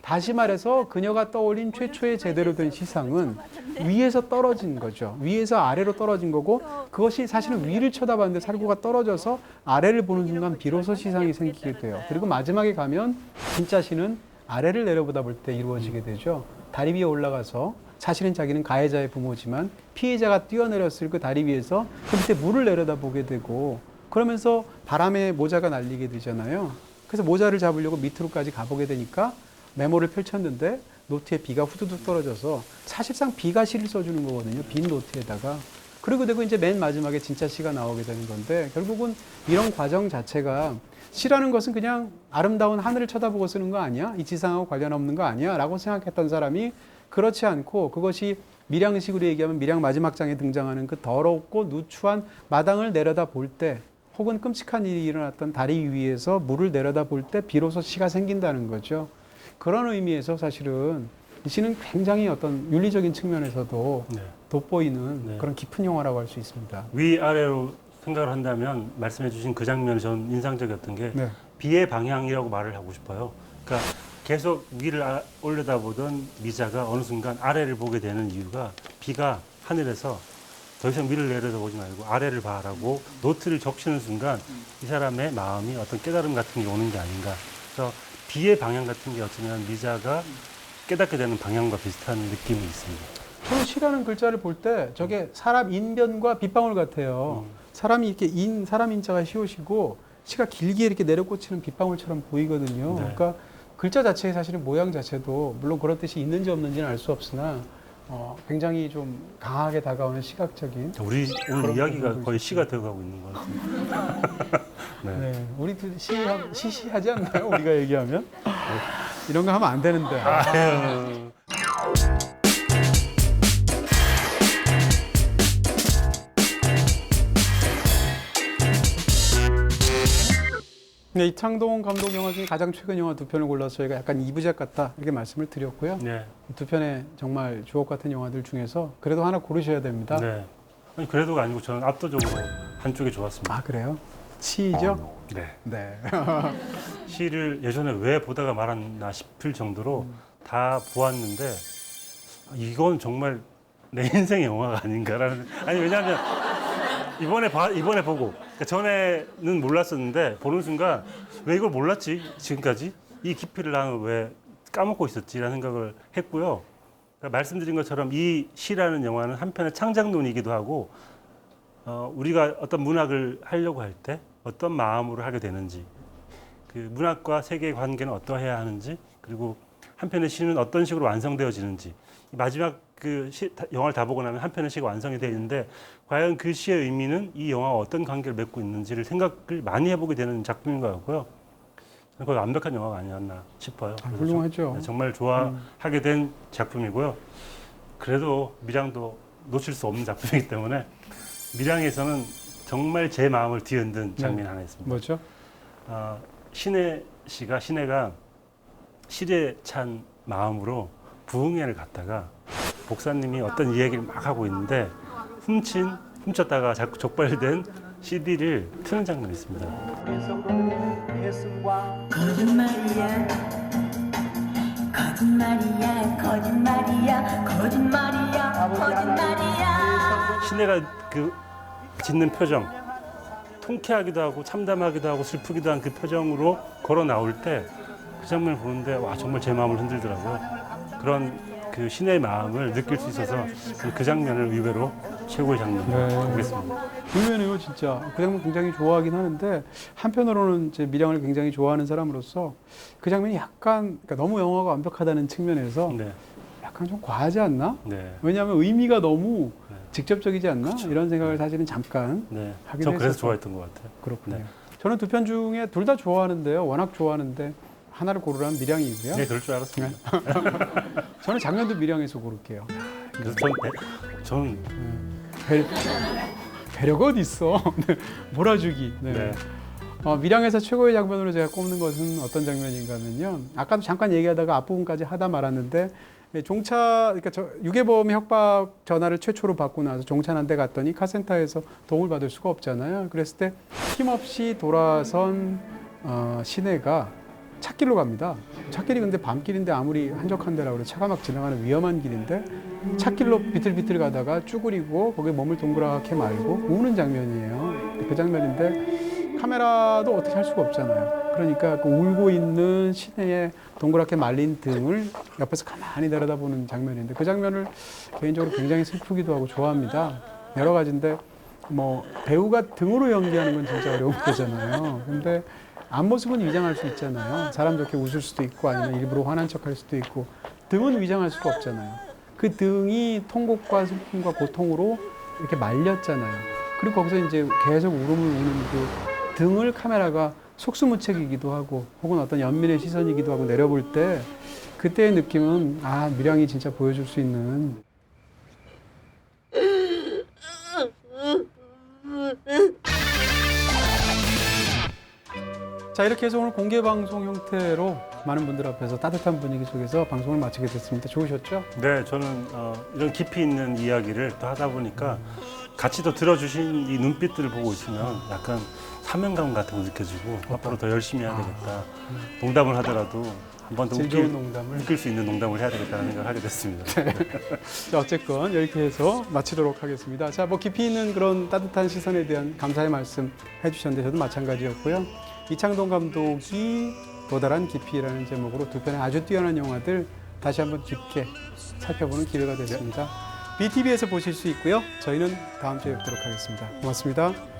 다시 말해서 그녀가 떠올린 최초의 제대로 된 시상은 위에서 떨어진 거죠. 위에서 아래로 떨어진 거고 그것이 사실은 위를 쳐다봤는데 살구가 떨어져서 아래를 보는 순간 비로소 시상이 생기게 돼요. 그리고 마지막에 가면 진짜 시는 아래를 내려보다 볼 때 이루어지게 되죠. 다리 위에 올라가서 사실은 자기는 가해자의 부모지만 피해자가 뛰어내렸을 그 다리 위에서 그 밑에 물을 내려다보게 되고 그러면서 바람에 모자가 날리게 되잖아요. 그래서 모자를 잡으려고 밑으로까지 가보게 되니까 메모를 펼쳤는데 노트에 비가 후두둑 떨어져서 사실상 비가 시를 써주는 거거든요. 빈 노트에다가. 그리고 되고 이제 맨 마지막에 진짜 시가 나오게 되는 건데 결국은 이런 과정 자체가 시라는 것은 그냥 아름다운 하늘을 쳐다보고 쓰는 거 아니야? 이 지상하고 관련 없는 거 아니야? 라고 생각했던 사람이 그렇지 않고 그것이 밀양식으로 얘기하면 밀양 마지막 장에 등장하는 그 더럽고 누추한 마당을 내려다 볼 때 혹은 끔찍한 일이 일어났던 다리 위에서 물을 내려다 볼 때 비로소 시가 생긴다는 거죠. 그런 의미에서 사실은 이 시는 굉장히 어떤 윤리적인 측면에서도 네. 돋보이는 네. 그런 깊은 영화라고 할 수 있습니다. 위아래로 생각을 한다면 말씀해 주신 그 장면이 전 인상적이었던 게 네. 비의 방향이라고 말을 하고 싶어요. 그러니까 계속 위를 올려다보던 미자가 어느 순간 아래를 보게 되는 이유가 비가 하늘에서 더 이상 위를 내려다보지 말고 아래를 봐라고 노트를 적시는 순간 이 사람의 마음이 어떤 깨달음 같은 게 오는 게 아닌가. 그래서 비의 방향 같은 게 어쩌면 미자가 깨닫게 되는 방향과 비슷한 느낌이 있습니다. 저는 시라는 글자를 볼 때 저게 사람 인변과 빗방울 같아요. 사람이 이렇게 사람 인자가 시옷이고 시가 길게 이렇게 내려꽂히는 빗방울처럼 보이거든요. 네. 그러니까 글자 자체의 사실은 모양 자체도 물론 그런 뜻이 있는지 없는지는 알 수 없으나 굉장히 좀 강하게 다가오는 시각적인. 우리 오늘 그런 이야기가 부분도 거의 있습니다. 시가 되어가고 있는 것 같습니다. 네. 네, 우리도 시시하지 않나요? 우리가 얘기하면 이런 거 하면 안 되는데. 아유. 네, 이창동 감독 영화 중에 가장 최근 영화 두 편을 골라서 저희가 약간 이부작 같다 이렇게 말씀을 드렸고요. 네. 두 편의 정말 주옥 같은 영화들 중에서 그래도 하나 고르셔야 됩니다. 네. 아니, 그래도가 아니고 저는 압도적으로 한쪽이 좋았습니다. 아 그래요? 시죠? 네. 네. 시를 예전에 왜 보다가 말았나 싶을 정도로 다 보았는데 이건 정말 내 인생의 영화가 아닌가라는. 아니 왜냐하면 이번에 보고 그러니까 전에는 몰랐었는데 보는 순간 왜 이걸 몰랐지 지금까지 이 깊이를 나는 왜 까먹고 있었지라는 생각을 했고요. 그러니까 말씀드린 것처럼 이 시라는 영화는 한편의 창작론이기도 하고 우리가 어떤 문학을 하려고 할 때 어떤 마음으로 하게 되는지 그 문학과 세계의 관계는 어떠해야 하는지 그리고 한편의 시는 어떤 식으로 완성되어지는지 마지막 영화를 다 보고 나면 한편의 시가 완성이 되어 있는데 과연 그 시의 의미는 이 영화와 어떤 관계를 맺고 있는지를 생각을 많이 해보게 되는 작품인 것 같고요. 저는 거의 완벽한 영화가 아니었나 싶어요. 그래서 훌륭하죠. 정말 좋아하게 된 작품이고요. 그래도 밀양도 놓칠 수 없는 작품이기 때문에 밀양에서는 정말 제 마음을 뒤흔든 장면이 하나 있습니다. 뭐죠? 신혜가 시에 찬 마음으로 부흥회를 갔다가 목사님이 어떤 이야기를 막 하고 있는데 훔쳤다가 자꾸 적발된 CD를 트는 장면이 있습니다. 거짓말이야 거짓말이야 거짓말이야 거짓말이야 거짓말이야 신혜가 그 짓는 표정 통쾌하기도 하고 참담하기도 하고 슬프기도 한 그 표정으로 걸어 나올 때 그 장면을 보는데 와 정말 제 마음을 흔들더라고요. 그런 그 신의 마음을 느낄 수 있어서 그 장면을 의외로 최고의 장면으로 보겠습니다. 의외네요, 진짜. 그 장면 굉장히 좋아하긴 하는데 한편으로는 이제 밀양을 굉장히 좋아하는 사람으로서 그 장면이 약간 그러니까 너무 영화가 완벽하다는 측면에서 네. 약간 좀 과하지 않나? 네. 왜냐하면 의미가 너무 네. 직접적이지 않나? 그렇죠. 이런 생각을 사실은 잠깐 네. 하긴 저 그래서 했었죠. 좋아했던 것 같아요. 그렇군요. 네. 저는 두 편 중에 둘 다 좋아하는데요. 워낙 좋아하는데 하나를 고르라면 밀양이고요. 네, 그럴 줄 알았습니다. 저는 장면도 밀양에서 고를게요. 그래서 저는 배려가 어디 있어? 네, 몰아주기. 네. 네. 밀양에서 최고의 장면으로 제가 꼽는 것은 어떤 장면인가 하면요. 아까도 잠깐 얘기하다가 앞부분까지 하다 말았는데 그러니까 유괴범의 협박 전화를 최초로 받고 나서 종찬한테 갔더니 카센터에서 도움을 받을 수가 없잖아요. 그랬을 때 힘없이 돌아선 신혜가 찻길로 갑니다. 찻길이 근데 밤길인데 아무리 한적한 데라고 그래 차가 막 지나가는 위험한 길인데 찻길로 비틀비틀 가다가 쭈그리고 거기에 몸을 동그랗게 말고 우는 장면이에요. 그 장면인데 카메라도 어떻게 할 수가 없잖아요. 그러니까 그 울고 있는 시내의 동그랗게 말린 등을 옆에서 가만히 내려다보는 장면인데 그 장면을 개인적으로 굉장히 슬프기도 하고 좋아합니다. 여러 가지인데 뭐 배우가 등으로 연기하는 건 진짜 어려운 거잖아요. 근데 앞모습은 위장할 수 있잖아요. 사람 좋게 웃을 수도 있고 아니면 일부러 화난 척할 수도 있고 등은 위장할 수가 없잖아요. 그 등이 통곡과 슬픔과 고통으로 이렇게 말렸잖아요. 그리고 거기서 이제 계속 울음을 우는 그 등을 카메라가 속수무책이기도 하고 혹은 어떤 연민의 시선이기도 하고 내려볼 때 그때의 느낌은 아 밀양이 진짜 보여줄 수 있는 자 이렇게 해서 오늘 공개 방송 형태로 많은 분들 앞에서 따뜻한 분위기 속에서 방송을 마치게 됐습니다. 좋으셨죠? 네, 저는 이런 깊이 있는 이야기를 또 하다 보니까 같이 또 들어주신 이 눈빛들을 보고 있으면 약간 사명감 같은 거 느껴지고 앞으로 더 열심히 해야 되겠다. 농담을 하더라도 한 번 더 즐거운 농담을 웃길 수 있는 농담을 해야 되겠다는 생각을 하게 됐습니다. 자, 어쨌건 이렇게 해서 마치도록 하겠습니다. 자, 뭐 깊이 있는 그런 따뜻한 시선에 대한 감사의 말씀 해주셨는데 저도 마찬가지였고요. 이창동 감독이 도달한 깊이라는 제목으로 두 편의 아주 뛰어난 영화들 다시 한번 깊게 살펴보는 기회가 됐습니다. BTV에서 보실 수 있고요. 저희는 다음 주에 뵙도록 하겠습니다. 고맙습니다.